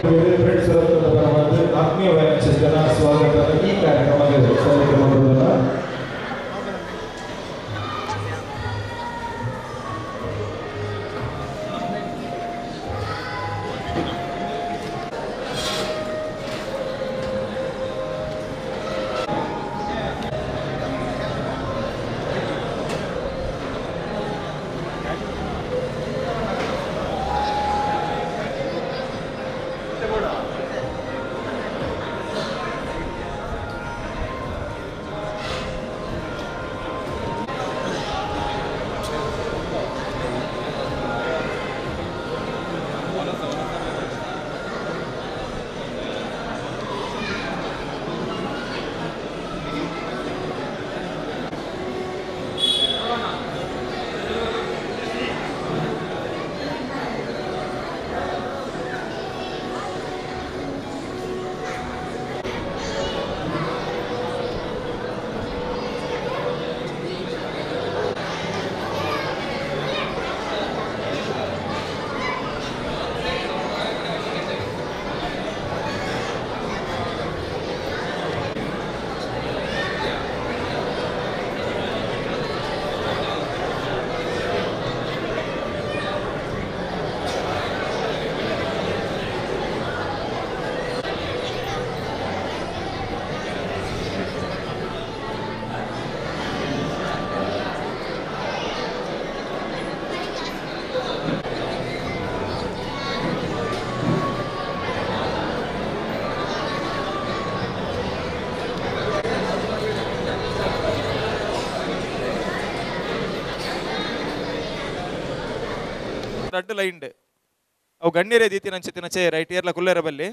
Friends ಆತ್ಮೀಯವಾದ ಜನ ಸ್ವಾಗತ ಈ ಕಾರ್ಯಕ್ರಮಕ್ಕೆ ಸ್ವಾಗತ ಮಾಡುವುದಲ್ಲ. ಅಡ್ಡ ಲೈಂಡ್ ಅವು ಗಣ್ಯರೇ ದೀತಿ ನಂಚಿತ್ತಿನ ಚೇ ರೈಟ್ ಇಯರ್ಲ ಕುಲ್ಲೇರ ಬಲ್ಲಿ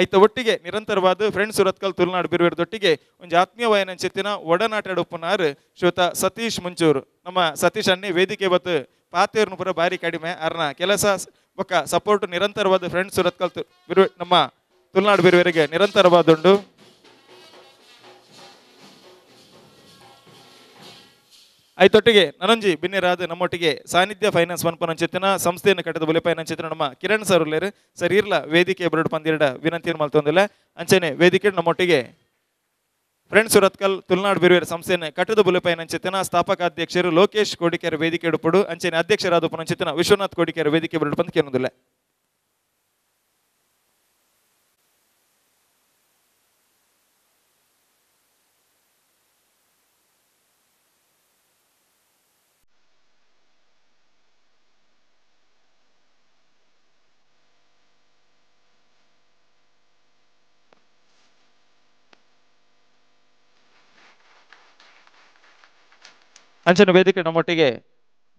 ಐತ ಒಟ್ಟಿಗೆ ನಿರಂತರವಾದ ಫ್ರೆಂಡ್ಸ್ ಸುರತ್ಕಲ್ ತುಳುನಾಡು ಬಿರುವಿರದೊಟ್ಟಿಗೆ ಒಂದು ಆತ್ಮೀಯವಾಯನ ಚಿತ್ತಿನ ಒಡನಾಟಾಡುಪ್ಪನಾರು ಶ್ರೀಯುತ ಸತೀಶ್ ಮುಂಚೂರು ನಮ್ಮ ಸತೀಶ್ ಅನ್ನಿ ವೇದಿಕೆ ಬತ್ತು ಪಾತೇರ್ನು ಪುರ ಬಾರಿ ಕಡಿಮೆ ಅರ್ನ ಕೆಲಸ ಬೊಕ್ಕ ಸಪೋರ್ಟ್ ನಿರಂತರವಾದ ಫ್ರೆಂಡ್ಸ್ ಸುರತ್ಕಲ್ ನಮ್ಮ ತುಳುನಾಡು ಬಿರುವರಿಗೆ ನಿರಂತರವಾದುಂಡು. ಐತೊಟ್ಟಿಗೆ ನನಂಜಿ ಬಿನ್ನಿರಾದ ನಮ್ಮೊಟ್ಟಿಗೆ ಸಾನ್ನಿಧ್ಯ ಫೈನಾನ್ಸ್ ಮನ್ಪನಂಚಿತ್ತಿನ ಸಂಸ್ಥೆಯನ್ನು ಕಟ್ಟಿದ ಬುಲೆ ಫೈನಾನ್ಸ್ ನಮ್ಮ ಕಿರಣ್ ಸರ್ ಉಳ್ಳೇರು ಸರ್ ಇರ್ಲ ವೇದಿಕೆ ಬರಡು ಪಂದಿರಡ ವಿನಂತಿಯನ್ನು ಮಲ್ತೊಂದಿಲ್ಲ ಅಂಚೆನೆ ವೇದಿಕೆ ನಮ್ಮೊಟ್ಟಿಗೆ ಫ್ರೆಂಡ್ಸ್ ಸುರತ್ಕಲ್ ತುಳುನಾಡು ಬಿರುವೇರ ಸಂಸ್ಥೆಯನ್ನು ಕಟ್ಟಿದ ಬುಲೆ ಫೈನಾನ್ಸ್ ಸ್ಥಾಪಕ ಅಧ್ಯಕ್ಷರು ಲೋಕೇಶ್ ಕೋಡಿಕೆರ ವೇದಿಕೆ ಇಡುಪಡು ಅಂಚೆನೆ ಅಧ್ಯಕ್ಷರಾದ ಪನಂಚಿತ್ತಿನ ವಿಶ್ವನಾಥ್ ಕೋಡಿಕೆರ ವೇದಿಕೆ ಬರಡು ಪಂದ್ ಕೇನುದಿಲ್ಲ. ಅಂಚನ ವೇದಿಕೆ ನಮ್ಮೊಟ್ಟಿಗೆ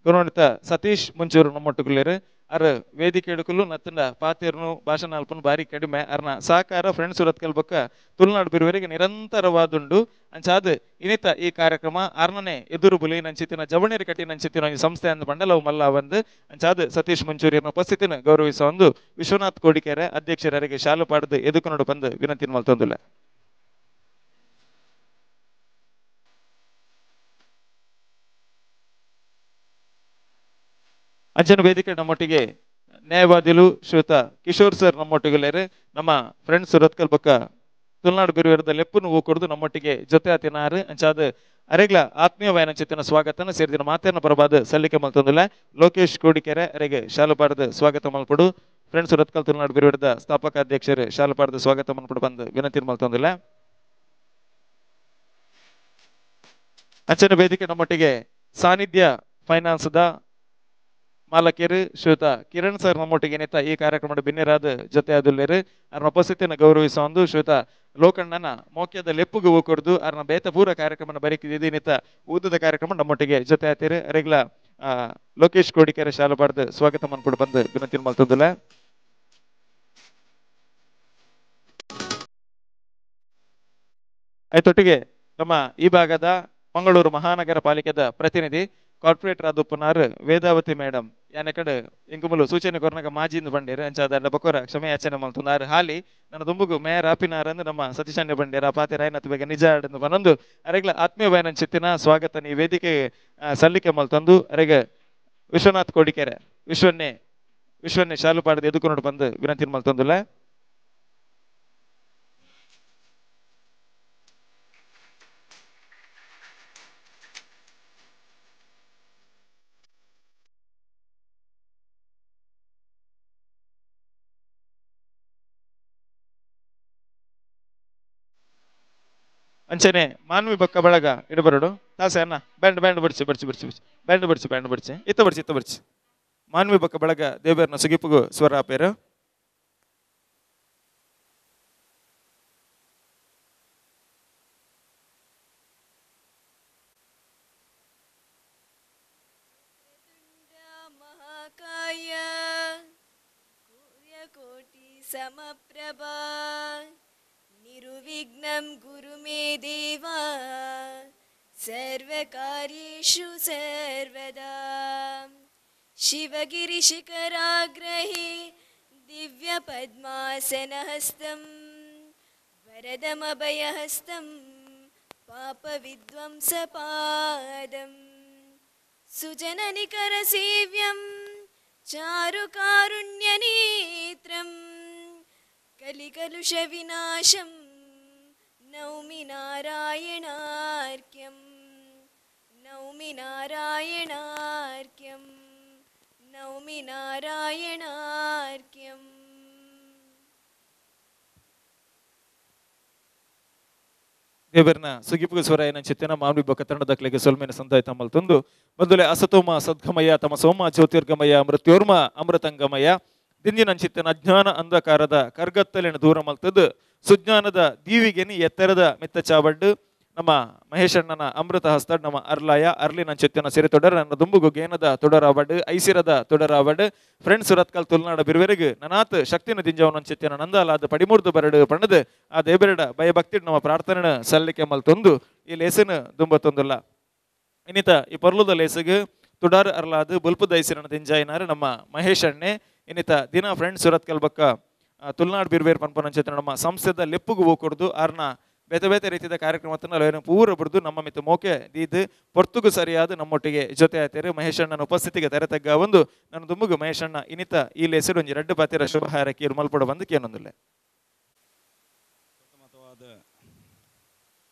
ಗುರುಣಿತ ಸತೀಶ್ ಮುಂಚೂರು ನಮ್ಮೊಟ್ಟಿಗೆ ಅರ್ ವೇದಿಕೆ ಹಿಡುಕಲು ನತ್ತಂಡ ಪಾತಿರ್ನು ಭಾಷಣ ಅಲ್ಪನು ಬಾರಿ ಕಡಿಮೆ ಅರ್ನ ಸಹಕಾರ ಫ್ರೆಂಡ್ಸ್ ಸುರತ್ಕಲ್ ಬೊಕ್ಕ ತುಳುನಾಡು ಬಿರುವರಿಗೆ ನಿರಂತರವಾದುಂಡು ಅಂಚಾದ್ ಇನಿತ ಈ ಕಾರ್ಯಕ್ರಮ ಅರ್ನನೆ ಎದುರು ಬುಲಿ ನಂಚಿತ್ತಿನ ಜವಣೇರಿ ಕಟ್ಟಿ ನಂಚಿತ್ತಿನ ಸಂಸ್ಥೆ ಅಂದ ಬಂಡಲವು ಮಲ್ಲ ಬಂದು ಅಂಚಾದ್ ಸತೀಶ್ ಮುಂಚೂರಿಯನ್ನ ಉಪಸ್ಥಿತಿನ ಗೌರವಿಸ ಒಂದು ವಿಶ್ವನಾಥ್ ಕೋಡಿಕೆರೆ ಅಧ್ಯಕ್ಷರಿಗೆ ಶಾಲು ಪಾಡದು ಎದುಕುನೋಡು ಬಂದು ವಿನಂತಿ ಮಲ್ತೊಂದಿಲ್ಲ. ಅಂಚನ ವೇದಿಕೆ ನಮ್ಮೊಟ್ಟಿಗೆ ನ್ಯಾಯವಾದಿಲು ಶ್ರೀಯುತ ಕಿಶೋರ್ ಸರ್ ನಮ್ಮೊಟ್ಟಿಗೆ ನಮ್ಮ ಫ್ರೆಂಡ್ಸ್ ಸುರತ್ಕಲ್ ಬೊಕ್ಕ ತುಳುನಾಡು ಬಿರುವಿರದ ಲೆಪ್ಪನ್ನು ಹೂ ಕೊಡ್ದು ನಮ್ಮೊಟ್ಟಿಗೆ ಜೊತೆ ಆತಿನಾರು ಅಂಚಾದ ಅರೆಗ್ಲ ಆತ್ಮೀಯ ವಾಯನಚಿತ್ತಿನ ಸ್ವಾಗತನ ಸೇರಿದಿನ ಮಾತೇನ ಬರಬಾದ ಸಲ್ಲಿಕೆ ಮಲ್ತೊಂದಿಲ್ಲ. ಲೋಕೇಶ್ ಕೋಡಿಕೆರೆ ಅರೆಗೆ ಶಾಲು ಪಾಡದ ಸ್ವಾಗತ ಮಲ್ಪಡು ಫ್ರೆಂಡ್ಸ್ ಸುರತ್ಕಲ್ ತುಳುನಾಡು ಬಿರುವಿರದ ಸ್ಥಾಪಕ ಅಧ್ಯಕ್ಷರು ಶಾಲು ಪಾಡದ ಸ್ವಾಗತ ಮಲ್ಪಡು ಬಂದು ವಿನಂತಿ ಮಲ್ತೊಂದಿಲ್ಲ. ಅಂಚನ ವೇದಿಕೆ ನಮ್ಮೊಟ್ಟಿಗೆ ಸಾನ್ನಿಧ್ಯ ಫೈನಾನ್ಸ್ ದ ಮಾಲಕಿಯರು ಶ್ರೀಯುತ ಕಿರಣ್ ಸರ್ ನಮ್ಮೊಟ್ಟಿಗೆ ಏನಿತ್ತ ಈ ಕಾರ್ಯಕ್ರಮದ ಬಿನ್ನಿರಾದ ಜೊತೆ ಆದುಲ್ಲೇರು ಅವ್ರನ್ನ ಉಪಸ್ಥಿತಿಯನ್ನು ಗೌರವಿಸ ಒಂದು ಶ್ರೀಯುತ ಲೋಕಣ್ಣನ ಮೋಕ್ಯದ ಲೆಪ್ಪುಗೆ ಹೂ ಕೊಡ್ದು ಅವ್ರನ್ನ ಬೇತ ಪೂರ ಕಾರ್ಯಕ್ರಮ ಬರೀಕಿದ್ದು ನಿತ್ತ ಊದದ ಕಾರ್ಯಕ್ರಮ ನಮ್ಮೊಟ್ಟಿಗೆ ಜೊತೆ ಆತಿರು ಅರೆಗ್ಲ ಲೋಕೇಶ್ ಕೋಡಿಕೆರೆ ಶಾಲು ಪಾಡ್ದು ಸ್ವಾಗತ ಮನ್ಪುಡು ಬಂದು ವಿನಂತಿ ಮಲ್ತೊಂದಿಲ್ಲ. ಆಯ್ತೊಟ್ಟಿಗೆ ನಮ್ಮ ಈ ಭಾಗದ ಮಂಗಳೂರು ಮಹಾನಗರ ಪಾಲಿಕೆದ ಪ್ರತಿನಿಧಿ ಕಾರ್ಪೊರೇಟರ್ ಆದ ಪುನಾರ್ ವೇದಾವತಿ ಮೇಡಮ್ ಯಾನ ಕಡೆ ಇಂಗುಮುಲು ಸೂಚನೆ ಕೊರನಾಗ ಮಾಜಿಂದು ಬಂಡೇರು ಅಂಚಾದ ಬಕೋರ ಕ್ಷಮೆ ಯಾಚನೆ ಮಲ್ತುನಾರು ಹಾಲಿ ನನ್ನ ದುಂಬುಗು ಮೇಯರ್ ಆಪಿನಾರ್ ಅಂದು ನಮ್ಮ ಸತೀಶಣ್ಣ ಬಂಡೇರ ಪಾತಿ ರಾಯನತ್ ಬೇಗ ನಿಜ ಆಡಂದು ಬನ್ನೊಂದು ಅರೆಗ್ಲ ಆತ್ಮೀಯ ವಾಯನ ಚಿತ್ತಿನ ಸ್ವಾಗತ ಈ ವೇದಿಕೆ ಸಲ್ಲಿಕೆ ಮಲ್ತಂದು ಅರೆಗೆ ವಿಶ್ವನಾಥ್ ಕೋಡಿಕೆರೆ ವಿಶ್ವನ್ನೇ ಶಾಲು ಪಾಡದು ಎದುಕೊಂಡು ಬಂದು ವಿನಂತಿ ಮಲ್ತೊಂದಿಲ್ಲ. ಅಂಚನೆ ಮಾನ್ವಿ ಬೊಕ್ಕ ಬಳಗ ಇಡಬರಡು ತಾಸೆ ಅನ್ನ ಬ್ಯಾಂಡ್ ಬಿಡ್ಸಿ ಇತ್ತ ಬರ್ಚಿ ಮಾನ್ವಿ ಬೊಕ್ಕ ಬಳಗ ದೇವೇರ್ನ ಸುಗಿಪುಗು ಸ್ವರ ಪೇರು ಮಹಾಕಾಯ ಕೋಟಿ ಸಮಪ್ರಭಾ ನಿರ್ವಿಘ್ನಂ ಗುರು ಮೇ ದೇವಾ ಸರ್ವಕಾರ್ಯೇಷು ಸರ್ವದಾ ಶಿವಗಿರಿ ಶಿಖರಾಗ್ರಹಿ ದಿವ್ಯ ಪದ್ಮಾಸನಹಸ್ತಂ ವರದಮಭಯಹಸ್ತಂ ಪಾಪ ವಿಧ್ವಂಸಪಾದಂ ಸುಜನನಿಕರ ಸೇವ್ಯಂ ಚಾರು ಕಾರುಣ್ಯನೇತ್ರಂ ಕಲಿಕಲುಷ ವಿನಾಶಂ ನೌಮಿ ನಾರಾಯಣಾರ್ಕ್ಯಂ ನೌಮಿ ನಾರಾಯಣಾರ್ಕ್ಯಂ ನೌಮಿ ನಾರಾಯಣಾರ್ಕ್ಯಂ. ದೇವರನ ಸುಗಿಪುಗ ಸ್ವರ ಏನ ಚಿತ್ತಿನ ಮಾನ್ವಿ ಬೊಕ್ಕ ತಂಡ ದಕ್ಲೆಗೆ ಸೊಲ್ಮೇನ ಸಂದಾಯ ತಮ್ಮಲ್ ತಂದು ಬಂದುಲೆ ಅಸತೋಮ ಸದ್ಗಮಯ ತಮ ಸೋಮ ಜ್ಯೋತಿರ್ಗಮಯ ಮೃತ್ಯೋರ್ಮ ಅಮೃತಂಗಮಯ ದಿಂದಿನ ಚಿತ್ತನ ಅಜ್ಞಾನ ಅಂಧಕಾರದ ಕರ್ಗತ್ತಲಿನ ದೂರ ಮಲ್ತದ್ದು ಸುಜ್ಞಾನದ ದೀವಿಗೆನಿ ಎತ್ತರದ ಮಿತ್ತ ಚಾವಡ್ಡು ನಮ್ಮ ಮಹೇಶಣ್ಣನ ಅಮೃತ ಹಸ್ತ ನಮ್ಮ ಅರ್ಲಾಯ ಅರ್ಲಿನ ಚಿತ್ತನ ಸಿರಿ ತೊಡರ ನನ್ನ ದುಂಬುಗು ಗೇನದ ತೊಡರಾವಡ್ ಐಸಿರದ ತೊಡರಾವಡ್ ಫ್ರೆಂಡ್ಸ್ ಸುರತ್ಕಲ್ ತುಳುನಾಡ ಬಿರುವೆರಿಗೆ ನನಾತ್ ಶಕ್ತಿನ ದಿಂಜವನ ಚಿತ್ತನ ನಂದಾಲಾದ ಪಡಿಮೂರ್ದು ಬರಡು ಪಣದು ಆ ದೇಬೆರಡ ಭಯಭಕ್ತಿ ನಮ್ಮ ಪ್ರಾರ್ಥನೆ ಸಲ್ಲಿಕೆ ಮಲ್ತೊಂದು ಈ ಲೇಸನ ದುಂಬತ್ತೊಂದಿಲ್ಲ ಇನ್ನಿತ ಈ ಪರ್ಲುದ ಲೇಸಿಗೆ ತುಡಾರ್ ಅರ್ಲಾದು ಬುಲ್ಪು ದೈಸಿರನ ದಿಂಜಾಯಿನಾರು ನಮ್ಮ ಮಹೇಶಣ್ಣೆ ಇನ್ನಿತ ದಿನ ಫ್ರೆಂಡ್ಸ್ ಸುರತ್ ಕಲ್ಬಕ್ಕ ತುಳುನಾಡು ಬಿರ್ಬೇರ್ ಪನ್ಪನಂಚಿತ್ತ ನಮ್ಮ ಸಂಸ್ಥೆದ ಲೆಪ್ಪುಗು ಹೂ ಕೊಡ್ದು ಆರ್ನ ಬೇತೆ ಬೇತೆ ರೀತಿಯ ಕಾರ್ಯಕ್ರಮವನ್ನು ಪೂರ ಬಿಡ್ದು ನಮ್ಮ ಮಿತ್ತು ಮೋಕೆ ಇದು ಪೊರ್ತುಗು ಸರಿಯಾದ ನಮ್ಮೊಟ್ಟಿಗೆ ಜೊತೆ ಆಯ್ತಾರೆ ಮಹೇಶಣ್ಣನ ಉಪಸ್ಥಿತಿಗೆ ತೆರೆತಗ್ಗ ಒಂದು ನನ್ನ ದುಮ್ಮುಗು ಮಹೇಶಣ್ಣ ಇನ್ನಿತ ಈ ಹೆಸರು ಒಂಜಿ ರೆಡ್ಡು ಪಾತಿರ ಶುಭ ಹಾರೈಕೆ ಮಲ್ಪಡ ಬಂದು ಕೇನೊಂದಿಲ್ಲ.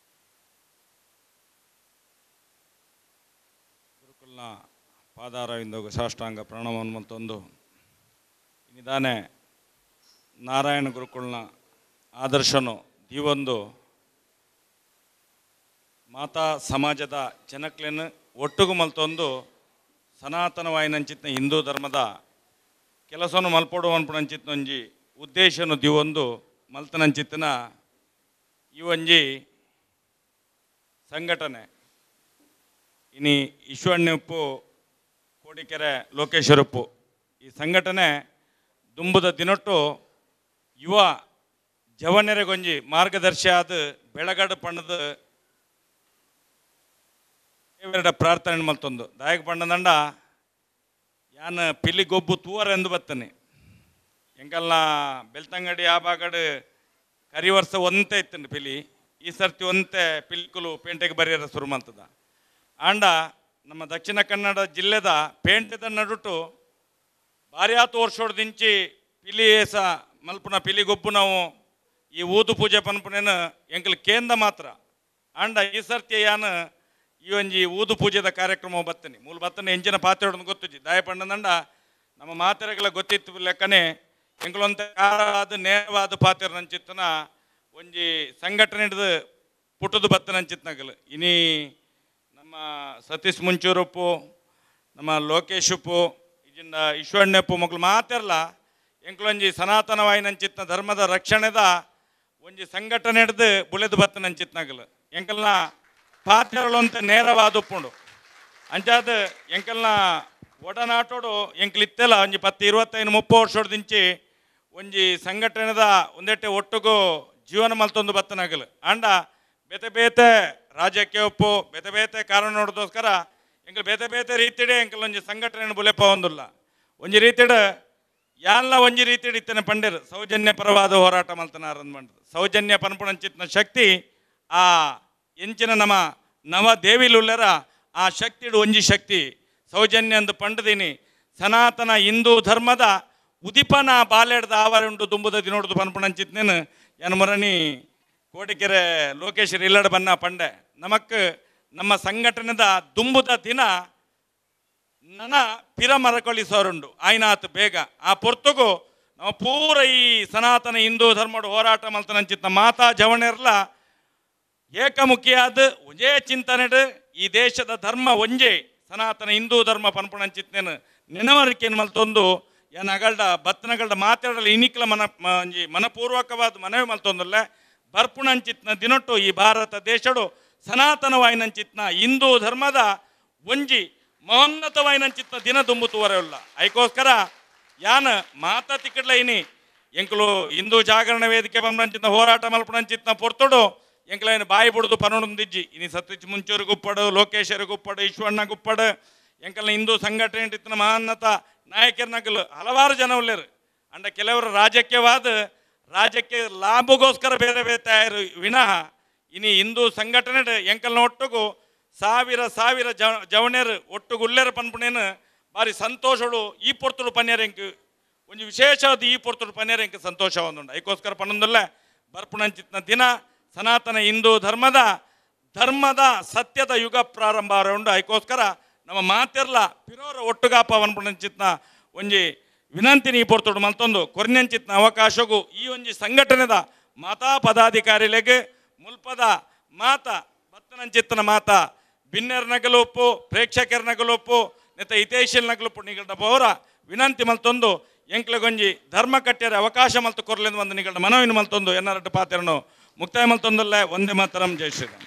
ಗುರುಕುಲ್ನ ಪಾದಾರವಿಂದ ಸಾಷ್ಟಾಂಗ ಪ್ರಣವವನ್ನು ಮತ್ತೊಂದು ನಿಧಾನೆ ನಾರಾಯಣ ಗುರುಕುಲ್ನ ಆದರ್ಶನು ದೀವೊಂದು ಮಾತಾ ಸಮಾಜದ ಜನಕ್ಲೆನ್ ಒಟ್ಟುಗು ಮಲ್ತೊಂದು ಸನಾತನವಾಯಿನಂಚಿತ್ನ ಹಿಂದೂ ಧರ್ಮದ ಕೆಲಸವನ್ನು ಮಲ್ಪಡು ಅನ್ಪುಣಂಚಿತ್ನ ಒಂಜಿ ಉದ್ದೇಶನು ದಿವೊಂದು ಮಲ್ತನಂಚಿತ್ತಿನ ಈ ಒಂಜಿ ಸಂಘಟನೆ ಇನಿ ಈಶ್ವರಣ್ಯಪ್ಪು ಕೋಡಿಕೆರೆ ಲೋಕೇಶ್ವರಪ್ಪು ಈ ಸಂಘಟನೆ ದುಂಬುದ ದಿನೊಟ್ಟು ಯುವ ಜವನೆರೆಗೊಂಜಿ ಮಾರ್ಗದರ್ಶಿ ಆದ ಬೆಳಗಡು ಪಣ್ಣದ ದೇವರ ಪ್ರಾರ್ಥನೆ ಮಲ್ತೊಂದು ದಾಯಕ ಪಣ್ಣದಂಡ ಯಾನ ಪಿಲಿ ಗೊಬ್ಬು ತೂವರ ಎಂದು ಬತ್ತನೆ ಎಂಕಲ್ನ ಬೆಳ್ತಂಗಡಿ ಆ ಬಾಗಡು ಕರಿ ವರ್ಷ ಒಂತೆ ಇತ್ತಂಡು ಪಿಲಿ ಈ ಸರ್ತಿ ಒಂತೆ ಪಿಲ್ಕುಲು ಪೇಂಟೆಗೆ ಬರೆಯರ ಶುರು ಮಾಡ್ತದ ಆಂಡ ನಮ್ಮ ದಕ್ಷಿಣ ಕನ್ನಡ ಜಿಲ್ಲೆದ ಪೇಂಟೆದ ನಡುಟು ಭಾರಿ ಆತು ವರ್ಷೋಡ್ದಿಂಚಿ ಪಿಲಿ ಏಸ ಮಲ್ಪುನ ಪಿಲಿ ಗೊಬ್ಬು ನಾವು ಈ ಊದು ಪೂಜೆ ಪನ್ಪುನೇನು ಎಂಕಲ್ ಕೇಂದ್ರ ಮಾತ್ರ ಆಂಡ ಈ ಸರ್ತಿ ಯಾನು ಈ ಒಂಜಿ ಊದು ಪೂಜೆದ ಕಾರ್ಯಕ್ರಮ ಬತ್ತನೆ ಮೂಲ ಬತ್ತನೆ ಎಂಚಿನ ಪಾತ್ರೆ ಹೊಡೆದು ಗೊತ್ತುಜಿ ದಾಯಪಂಡದಂಡ ನಮ್ಮ ಮಾತೆರೆಗಳ ಗೊತ್ತಿತ್ತು ಲೆಕ್ಕನೆ ಎಂಗಳೊಂತ ಯಾರಾದ ನೇರವಾದ ಪಾತ್ರೆ ನಂಚಿತ್ತನ ಒಂಜಿ ಸಂಘಟನೆ ಹಿಡಿದು ಪುಟ್ಟದು ಬತ್ತನ ಅಂಚಿತ್ನಾಗಲು ಇನಿ ನಮ್ಮ ಸತೀಶ್ ಮುಂಚೂರಪ್ಪು ನಮ್ಮ ಲೋಕೇಶಪ್ಪು ಇಜಿಂದ ಈಶ್ವರಣ್ಣಪ್ಪು ಮಕ್ಕಳು ಮಾತೆರಲ್ಲ ಎಂಕ್ಲೊಂಜಿ ಸನಾತನವಾಯಿನಂಚಿತ್ನ ಧರ್ಮದ ರಕ್ಷಣೆದ ಒಂಜಿ ಸಂಘಟನೆ ಹಿಡಿದು ಬುಳೆದು ಬತ್ತನ ಅಂಚಿತ್ನಾಗಲು ಎಂಕಲ್ನ ಪಾತ್ರೆಗಳಂತ ನೇರವಾದ ಉಪ್ಪುಂಡು ಅಂಚಾದ ಎಂಕಲ್ನ ಒಡನಾಟೋಡು ಎಂಕ್ಲಿತ್ತೆಲ್ಲ ಒಂಜಿ 10-25-30 ವರ್ಷದಿಂಚಿ ಒಂಜಿ ಸಂಘಟನೆದ ಒಂದೆಟ್ಟೆ ಒಟ್ಟುಗು ಜೀವನ ಮಲ್ತೊಂದು ಬತ್ತನಾಗಲು ಆಂಡ ಬೇತೆ ಬೇತೆ ರಾಜ್ಯಕ್ಕೆ ಒಪ್ಪು ಬೇತೆ ಬೇತೆ ಕಾರಣ ನೋಡೋದೋಸ್ಕರ ಎಂಕಲ್ ಬೇತೆ ಬೇತೆ ರೀತಿಡೆ ಎಂಕಲ್ ಒಂಜಿ ಸಂಘಟನೆ ಬುಲೆಪ ಒಂದಿಲ್ಲ ಒಂಜಿ ರೀತಿಡು ಯಾಲ್ಲ ಒಂಜಿ ರೀತಿಡು ಇತ್ತನೆ ಪಂಡಿರು ಸೌಜನ್ಯ ಪರವಾದ ಹೋರಾಟ ಮಲ್ತನಾರ ಅಂದ್ಬಂಡ್ರು ಸೌಜನ್ಯ ಪನ್ಪುಣಂಚಿತ್ನ ಶಕ್ತಿ ಆ ಎಂಚಿನ ನಮ್ಮ ನವ ದೇವಿಲುಲ್ಲರ ಆ ಶಕ್ತಿಡು ಒಂಜಿ ಶಕ್ತಿ ಸೌಜನ್ಯ ಅಂದು ಪಂಡದೀನಿ ಸನಾತನ ಹಿಂದೂ ಧರ್ಮದ ಉದಿಪನ ಬಾಲೆಡ್ದ ಆವರುಂಡು ದುಂಬುದ ದಿನೋಡ್ದು ಪನ್ಪುಣಂಚಿತ್ನೇನು ಯಾನು ಮೊರಣಿ ಕೋಟಿಕೆರೆ ಲೋಕೇಶ್ವರಿ ಇಲ್ಲಡ ಬನ್ನ ಪಂಡೆ ನಮಕ್ ನಮ್ಮ ಸಂಘಟನೆದ ದುಂಬುದ ದಿನ ನನ ಪಿರ ಮರಕೊಳಿಸೋರುಂಡು ಆಯ್ನಾತ್ ಬೇಗ ಆ ಪೊರ್ತುಗು ನಾವು ಪೂರ ಈ ಸನಾತನ ಹಿಂದೂ ಧರ್ಮಡು ಹೋರಾಟ ಮಲ್ತನಂಚಿತ್ನ ಮಾತಾ ಜವಣೆರ್ಲ ಏಕಮುಖಿಯಾದ ಒಂಜೇ ಚಿಂತನೆಡು ಈ ದೇಶದ ಧರ್ಮ ಒಂಜೇ ಸನಾತನ ಹಿಂದೂ ಧರ್ಮ ಪನ್ಪುಣಂಚಿತ್ನೇನು ನೆನವರಿಕೆಯನ್ನು ಮಲ್ತೊಂದು ಏನು ಅಗಲ್ಡ ಬತ್ತನಗಲ್ಡ ಮಾತಾಡಲು ಇನಿಕ್ಲ ಮನಪೂರ್ವಕವಾದ ಮನವಿ ಮಲ್ತೊಂದಲ್ಲ ಬರ್ಪುಣಂಚಿತ್ನ ದಿನೊಟ್ಟು ಈ ಭಾರತ ದೇಶಡು ಸನಾತನವಾಯಿನಂಚಿತ್ನ ಹಿಂದೂ ಧರ್ಮದ ಒಂಜಿ ಮಹೋನ್ನತವಾಯಿನಂಚಿತ್ನ ದಿನ ದುಂಬುತ್ತುವರೆಲ್ಲ ಐಕೋಸ್ಕರ ಯಾನ ಮಾತಾ ತಿಕ್ಕಡ್ಲ ಇನಿ ಎಂಕಲು ಹಿಂದೂ ಜಾಗರಣ ವೇದಿಕೆ ಪನ್ಪುಣಂಚಿತ್ನ ಹೋರಾಟ ಮಲ್ಪುಣಂಚಿತ್ನ ಪೊರ್ತುಡು ಎಂಕಲೇನು ಬಾಯಿ ಬಿಡುದು ಪನೊಂದಿಜ್ಜಿ ಇನಿ ಸತೀಶ್ ಮುಂಚೂರು ಗುಪ್ಪಡು ಲೋಕೇಶ್ವರ ಗುಪ್ಪಡು ಈಶ್ವರಣ್ಣ ಗುಪ್ಪಡು ಎಂಕಲ್ನ ಹಿಂದೂ ಸಂಘಟನೆ ಇತ್ತಿನ ಮಹಾನ್ನತ ನಾಯಕರನಗಲು ಹಲವಾರು ಜನ ಉಳ್ಳೇರು ಅಂಡ ಕೆಲವರು ರಾಜ್ಯಕ್ಕೆ ಲಾಭಗೋಸ್ಕರ ಬೇರೆ ಬೇರೆ ತಯಾರು ವಿನಃ ಇನಿ ಹಿಂದೂ ಸಂಘಟನೆ ಎಂಕಲ್ನ ಒಟ್ಟುಗು ಸಾವಿರ ಜವಣೇರು ಒಟ್ಟುಗು ಉಳ್ಳೇರು ಪನ್ಪುಣೇನು ಬಾರಿ ಸಂತೋಷಡು ಈ ಪೊರ್ತುಡು ಪನ್ಯರು ಎಂಕ್ ಒಂಜಿ ವಿಶೇಷವಾದ ಈ ಪೊರ್ತುಡು ಪನ್ಯರು ಎಂಕ್ ಸಂತೋಷ ಒಂದುಂಡು ಐಕೋಸ್ಕರ ಪನ್ನೊಂದಲ್ಲ ಬರ್ಪುಣಂಚಿತ್ನ ದಿನ ಸನಾತನ ಹಿಂದೂ ಧರ್ಮದ ಸತ್ಯದ ಯುಗ ಪ್ರಾರಂಭ ಉಂಡು ಐಕೋಸ್ಕರ ನಮ್ಮ ಮಾತೆರ್ಲ ಪಿರೋರ ಒಟ್ಟುಗಾಪ ಪನ್ಪುಣಂಚಿತ್ನ ಒಂಜಿ ವಿನಂತಿನಿ ಈ ಪೊರ್ತುಡು ಮಲ್ತೊಂದು ಕೊರ್ನೆಂಚಿತ್ನ ಅವಕಾಶಗೂ ಈ ಒಂಜಿ ಸಂಘಟನೆದ ಮಾತಾ ಪದಾಧಿಕಾರಿಲೆಗ್ ಮುಲ್ಪದ ಮಾತಾ ಬತ್ತನಂಚಿತ್ನ ಮಾತಾ ಬಿನ್ನೆರ್ ನಗಲುಪ್ಪು ಪ್ರೇಕ್ಷಕರ ನಗಲುಪ್ಪು ನೆತ್ತ ಹಿತೈಷಿಲ್ ನಗಲುಪ್ಪು ನಿಗಡ ಪೌರ ವಿನಂತಿ ಮಲ್ತೊಂದು ಎಂಕ್ಲಗೊಂಜಿ ಧರ್ಮ ಕಟ್ಟ್ಯರ ಅವಕಾಶ ಮಲ್ತು ಕೊರ್ಲೆಂದು ಒಂದು ನಿಗಡ ಮನವಿನ ಮಲ್ತೊಂದು ಎನ್ನರಟ್ಟು ಪಾತ್ರನು ಮುಕ್ತಾಯ ಮಲ್ತೊಂದಲ್ಲ ಒಂದೇ ಮಾತರಂ ಜೈ ಶ್ರೀರಾಮ್.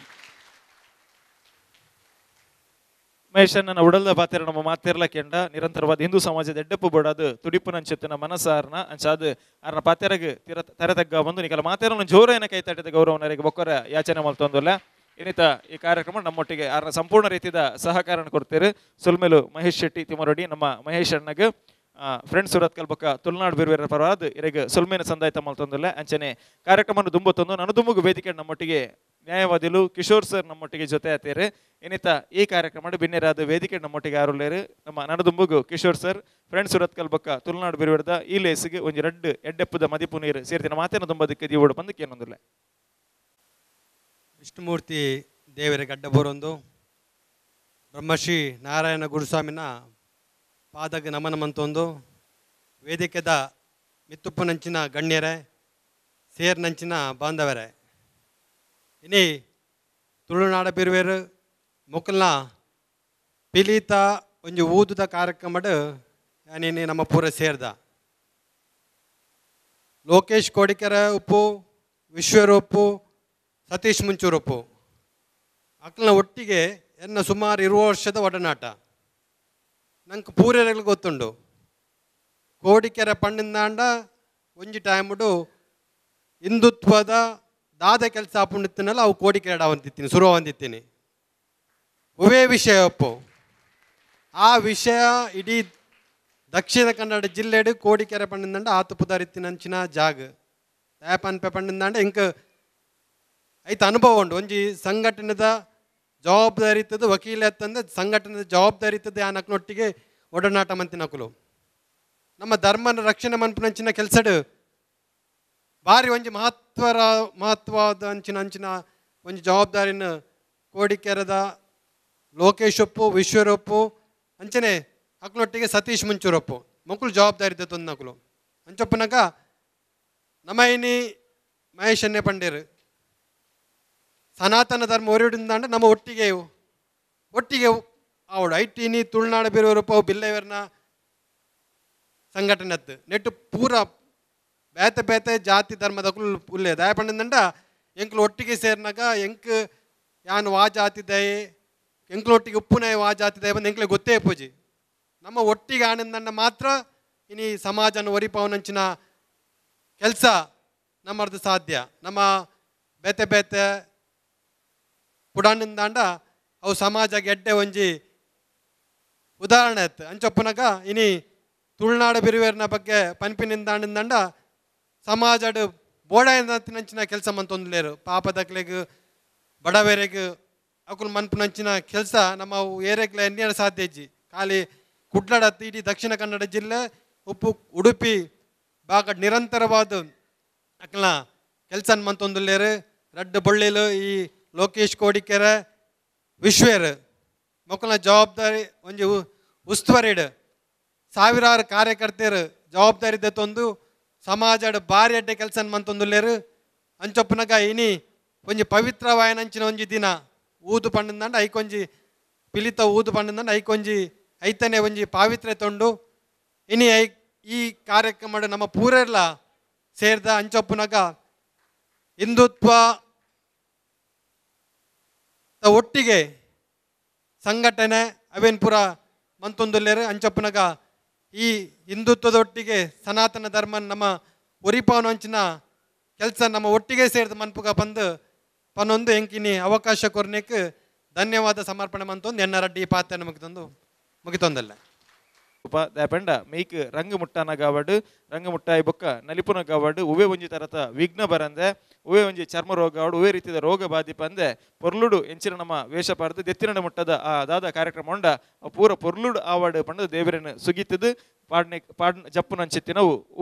ಮಹೇಶಣ್ಣನ ಉಡಲ್ದ ಪಾತ್ರ ನಮ್ಮ ಮಾತಿರ್ಲ ಕೆಂಡ ನಿರಂತರವಾದ ಹಿಂದೂ ಸಮಾಜದ ಎಡ್ಡಪ್ಪು ಬೋಡಾದು ತುಡಿಪು ನಂಚಿತ್ತಿನ ಮನಸ್ಸಾರನ ಅಂಚಾದು ಅರ್ನ ಪಾತೆರಗ್ ತರತಗ್ಗ ಬಂದು ನಿಕಲ ಮಾತೆರನ ಜೋರೇನ ಕೈತಟ್ಟಿದ ಗೌರವನರಿಗೆ ಬೊಕ್ಕರ ಯಾಚನೆ ಮಲ್ತೊಂದಲ್ಲ ಇನ್ನಿತ ಈ ಕಾರ್ಯಕ್ರಮ ನಮ್ಮೊಟ್ಟಿಗೆ ಅರ್ನ ಸಂಪೂರ್ಣ ರೀತಿಯ ಸಹಕಾರ ಕೊಡ್ತೀರಿ ಸುಲ್ಮೇಲು ಮಹೇಶ್ ಶೆಟ್ಟಿ ತಿಮರೊಡಿ ನಮ್ಮ ಮಹೇಶ್ ಅಣ್ಣಗೆ ಫ್ರೆಂಡ್ಸ್ ಸುರತ್ಕಲ್ ಬೊಕ್ಕ ತುಳುನಾಡು ಬೇರೆ ಬೇರೆ ಪರವಾದ ಇರೆಗೆ ಸೊಲ್ಮೇನ ಸಂದಾಯ್ತ ಮಲ್ತೊಂದಿಲ್ಲ ಅಂಚನೆ ಕಾರ್ಯಕ್ರಮ ದುಂಬತ್ತೊಂದು ನನ್ನ ದುಂಬುಗು ವೇದಿಕೆ ನಮ್ಮೊಟ್ಟಿಗೆ ನ್ಯಾಯವಾದಿಗಳು ಕಿಶೋರ್ ಸರ್ ನಮ್ಮೊಟ್ಟಿಗೆ ಜೊತೆ ಆತೇರು ಏನಿತ ಈ ಕಾರ್ಯಕ್ರಮ ಬಿನ್ನೆರಾದ ವೇದಿಕೆ ನಮ್ಮೊಟ್ಟಿಗೆ ಆರುಳ್ಳೇರು ನಮ್ಮ ನನ್ನದುಂಬುಗು ಕಿಶೋರ್ ಸರ್ ಫ್ರೆಂಡ್ಸ್ ಸುರತ್ಕಲ್ ಬೊಕ್ಕ ತುಳುನಾಡು ಬಿರುವಿಡ್ದ ಈ ಲೇಸಿಗೆ ಒಂದು ಎರಡು ಎಡ್ಡೆಪ್ಪದ ಮದಿಪು ನೀರು ಸೇರ್ತಿನ ಮಾತೇನ ದುಂಬದಕ್ಕೆ ದೀವೋಡು ಬಂದಕ್ಕೆ ಏನೊಂದಿಲ್ಲ. ವಿಷ್ಣುಮೂರ್ತಿ ದೇವರ ಗಡ್ಡ ಬರೋಂದು ಬ್ರಹ್ಮಶ್ರೀ ನಾರಾಯಣ ಗುರುಸ್ವಾಮಿನ ಪಾದಕ್ಕೆ ನಮನ ಮಂತೊಂದು ವೇದಿಕೆದ ಮಿತ್ತುಪ್ಪನಂಚಿನ ಗಣ್ಯರೇ ಸೇರ್ನಂಚಿನ ಬಾಂಧವರೇ ಇನಿ ತುಳುನಾಡ ಬಿರುವೇರು ಮೊಕಲ್ನ ಪಿಲೀತ ಒಂಜಿ ಊದುದ ಕಾರ್ಯಕ್ರಮಡ್ ಯಾನಿ ನಮ್ಮ ಪೂರ ಸೇರ್ದ ಲೋಕೇಶ್ ಕೋಡಿಕೆರೆ ಉಪ್ಪು ವಿಶ್ವೇರು ಉಪ್ಪು ಸತೀಶ್ ಮುಂಚೂರು ಉಪ್ಪು ಅಕ್ಲನ ಒಟ್ಟಿಗೆ ಎನ್ನ ಸುಮಾರು 20 ವರ್ಷದ ಒಡನಾಟ ನಂಗೆ ಪೂರೆರೆಗಳು ಗೊತ್ತುಂಡು. ಕೋಡಿಕೆರೆ ಪಂಡಿಂದಾಂಡ ಒಂಜಿ ಟೈಮುಡು ಹಿಂದುತ್ವದ ದಾದ ಕೆಲಸ ಆಪುಂಡಿತ್ತಿನಲ್ಲ ಅವು ಕೋಡಿಕೆರೆ ಆಡವಂತಿತ್ತೀನಿ ಶುರು ಅವಂತಿತ್ತೀನಿ ಒವೇ ವಿಷಯ ಒಪ್ಪು ಆ ವಿಷಯ ಇಡೀ ದಕ್ಷಿಣ ಕನ್ನಡ ಜಿಲ್ಲೆಡು ಕೋಡಿಕೆರೆ ಪಂಡಿಂದಾಂಡ ಆತು ಪುದಾರಿತ್ತಿನಂಚಿನ ಜಾಗ ದಯಪನ್ಪೆ ಪಂಡಿಂದಾಂಡ ಇಂಕ ಐತ ಅನುಭವ ಉಂಡು ಒಂಜಿ ಸಂಘಟನೆದ ಜವಾಬ್ದಾರಿ ಇರ್ತದೆ ವಕೀಲ ಎತ್ತಂದ್ರೆ ಸಂಘಟನೆದ ಜವಾಬ್ದಾರಿ ಇರ್ತದೆ ಆ ನಕ್ನೊಟ್ಟಿಗೆ ಒಡನಾಟ ಮಂತಿನಕುಲು ನಮ್ಮ ಧರ್ಮನ ರಕ್ಷಣೆ ಮನ್ಪುನಂಚಿನ ಕೆಲಸಡು ಭಾರಿ ಒಂಜಿ ಮಹತ್ವವಾದ ಅಂಚಿನ ಒಂಜಿ ಜವಾಬ್ದಾರಿನ ಕೋಡಿಕೆರೆದ ಲೋಕೇಶೊಪ್ಪು ವಿಶ್ವರೊಪ್ಪು ಅಂಚನೆ ಅಕ್ನೊಟ್ಟಿಗೆ ಸತೀಶ್ ಮುಂಚೂರೊಪ್ಪು ಮಕ್ಕಳು ಜವಾಬ್ದಾರಿ ಇದ್ದದ್ದು ನಕುಲು ಅಂಚೊಪ್ಪನಾಗ ನಮೈನಿ ಮಹೇಶ್ ಎಣ್ಣೆ ಪಂಡೇರು ಸನಾತನ ಧರ್ಮ ಹೊರಡಿಂದಾಂಡ ನಮ್ಮ ಒಟ್ಟಿಗೆ ಅವಡು ಐಟಿನಿ ತುಳುನಾಡು ಬೇರೆಯವರಪ್ಪ ಅವು ಬಿಲ್ಲೆವರ್ನ ಸಂಘಟನೆ ಅತ್ತು ನೆಟ್ಟು ಪೂರ ಬೇತೆ ಜಾತಿ ಧರ್ಮದ ಉಲ್ಲೆ ದಯ ಪಂಡಿಂದಂಡ ಎಂಕ್ಲು ಒಟ್ಟಿಗೆ ಸೇರ್ನಾಗ ಎಂಕ್ ಯಾನು ವಾ ಜಾತಿ ದಯೆ ಎಂಕ್ಲು ಒಟ್ಟಿಗೆ ಉಪ್ಪುನಾಯ ವಾ ಜಾತಿ ದಯ ಬಂದು ಎಂಕ್ಲೆ ಗೊತ್ತೇ ಪೂಜಿ ನಮ್ಮ ಒಟ್ಟಿಗೆ ಆನಂದಂಡ ಮಾತ್ರ ಇನಿ ಸಮಾಜನ ಒರಿಪವನಂಚಿನ ಕೆಲಸ ನಮ್ಮದು ಸಾಧ್ಯ. ನಮ್ಮ ಬೇತೆ ಪುಡಾಣಿಂದಾಂಡ ಅವು ಸಮಾಜಕ್ಕೆ ಎಡ್ಡೆ ಒಂಜಿ ಉದಾಹರಣೆ ಆಯ್ತು ಅಂಚೊಪ್ಪನಾಗ ಇನಿ ತುಳುನಾಡು ಬಿರುವೇರಿನ ಬಗ್ಗೆ ಪನ್ಪಿನಿಂದಾಂಡ ಸಮಾಜಡ್ ಬೋಡಾಯಿನಂಚಿನ ಕೆಲಸ ಮಂತೊಂದುಲೇರು ಪಾಪದಕ್ಲೆಗ್ ಬಡವೇರೆಗ್ ಅಕುಲು ಮನ್ಪುನಂಚಿನ ಕೆಲಸ ನಮ್ಮ ಏರೆಗ್ಲ ಎನ್ನಿಯರ ಸಾಧ್ಯ ಇಜ್ಜಿ ಖಾಲಿ ಕುಡ್ಲಾಡ ಇಡೀ ದಕ್ಷಿಣ ಕನ್ನಡ ಜಿಲ್ಲೆ ಉಡುಪಿ ಬಾಗ ನಿರಂತರವಾದ ಅಕ್ಲ ಕೆಲಸ ಮಂತೊಂದುಲೇರು ರಡ್ಡು ಬೊಳ್ಳಿಲು ಈ ಲೋಕೇಶ್ ಕೋಡಿಕೆರೆ ವಿಶ್ವೇರ್ ಮಕ್ಕಳನ್ನ ಜವಾಬ್ದಾರಿ ಒಂಜಿ ಉಸ್ತುವಾರಿಡು ಸಾವಿರಾರು ಕಾರ್ಯಕರ್ತೆಯರು ಜವಾಬ್ದಾರಿ ತಂದು ಸಮಾಜದ ಭಾರಿ ಅಡ್ಡೆ ಕೆಲಸ ಮಂತೊಂದುಲ್ಲೇರು ಅಂಚೊಪ್ಪನಾಗ ಇನಿ ಒಂಜಿ ಪವಿತ್ರವಾಯನಂಚಿನ ಒಂಜಿ ದಿನ ಊದು ಪಂಡಿಂದಂಡ ಐಕೊಂಜಿ ಪಿಲಿತ ಊದು ಪಂಡಿಂದಂಡ ಐಕೊಂಜಿ ಐತನೇ ಒಂಜಿ ಪಾವಿತ್ರೆ ತೊಂಡು ಇನಿ ಈ ಕಾರ್ಯಕ್ರಮ ನಮ್ಮ ಪೂರೆಲ್ಲ ಸೇರ್ದ ಅಂಚೊಪ್ಪನಾಗ ಹಿಂದುತ್ವ ಒಟ್ಟಿಗೆ ಸಂಘಟನೆ ಅವೇನು ಪೂರ ಮಂತೊಂದುಲ್ಲೇರು ಅಂಚಪ್ಪನಾಗ ಈ ಹಿಂದುತ್ವದೊಟ್ಟಿಗೆ ಸನಾತನ ಧರ್ಮ ನಮ್ಮ ಒರಿಪಾವನ ಅಂಚಿನ ಕೆಲಸ ನಮ್ಮ ಒಟ್ಟಿಗೆ ಸೇರಿದ ಮನ್ಪುಗ ಬಂದು ಪನ್ನೊಂದು ಎಂಕಿನಿ ಅವಕಾಶ ಕೊರ್ನೆಕ್ ಧನ್ಯವಾದ ಸಮರ್ಪಣೆ ಮಂತೊಂದು ಎನ್ನರಡ್ಡಿ ಪಾತ್ರ ಮುಗಿತೊಂದಲ್ಲ ಪಂಡ ಮೇಕ್ ರಂಗ ಮುಟ್ಟಾನ ಗಾವಡ್ ರಂಗ ಮುಟ್ಟಾಯಿ ಬೊಕ್ಕ ನಲಿಪುನ ಗಾವಡ್ ಉವೆ ಒಂಜಿ ತರತ ವಿಘ್ನ ಬರಂದೆ ಉವೆ ಒಂಜಿ ಚರ್ಮ ರೋಗ ಆವಡು ಉವೆ ರೀತಿಯ ರೋಗ ಬಾಧಿಪ ಅಂದೆ ಪೊರ್ಲುಡು ಎಂಚಿನ ನಮ್ಮ ವೇಷ ಪಾರ್ದು ದೆತ್ತಿನ ಮುಟ್ಟದ ಆ ದಾದ ಕಾರ್ಯಕ್ರಮ ಉಂಡ ಪೂರ ಪೊರ್ಲುಡು ಆವಡ್ ಪಂಡ ದೇವರನ್ನು ಸುಗಿತದು ಪಾಡ್ ಜಪ್ಪು ನಂಚಿತ್ತಿನವು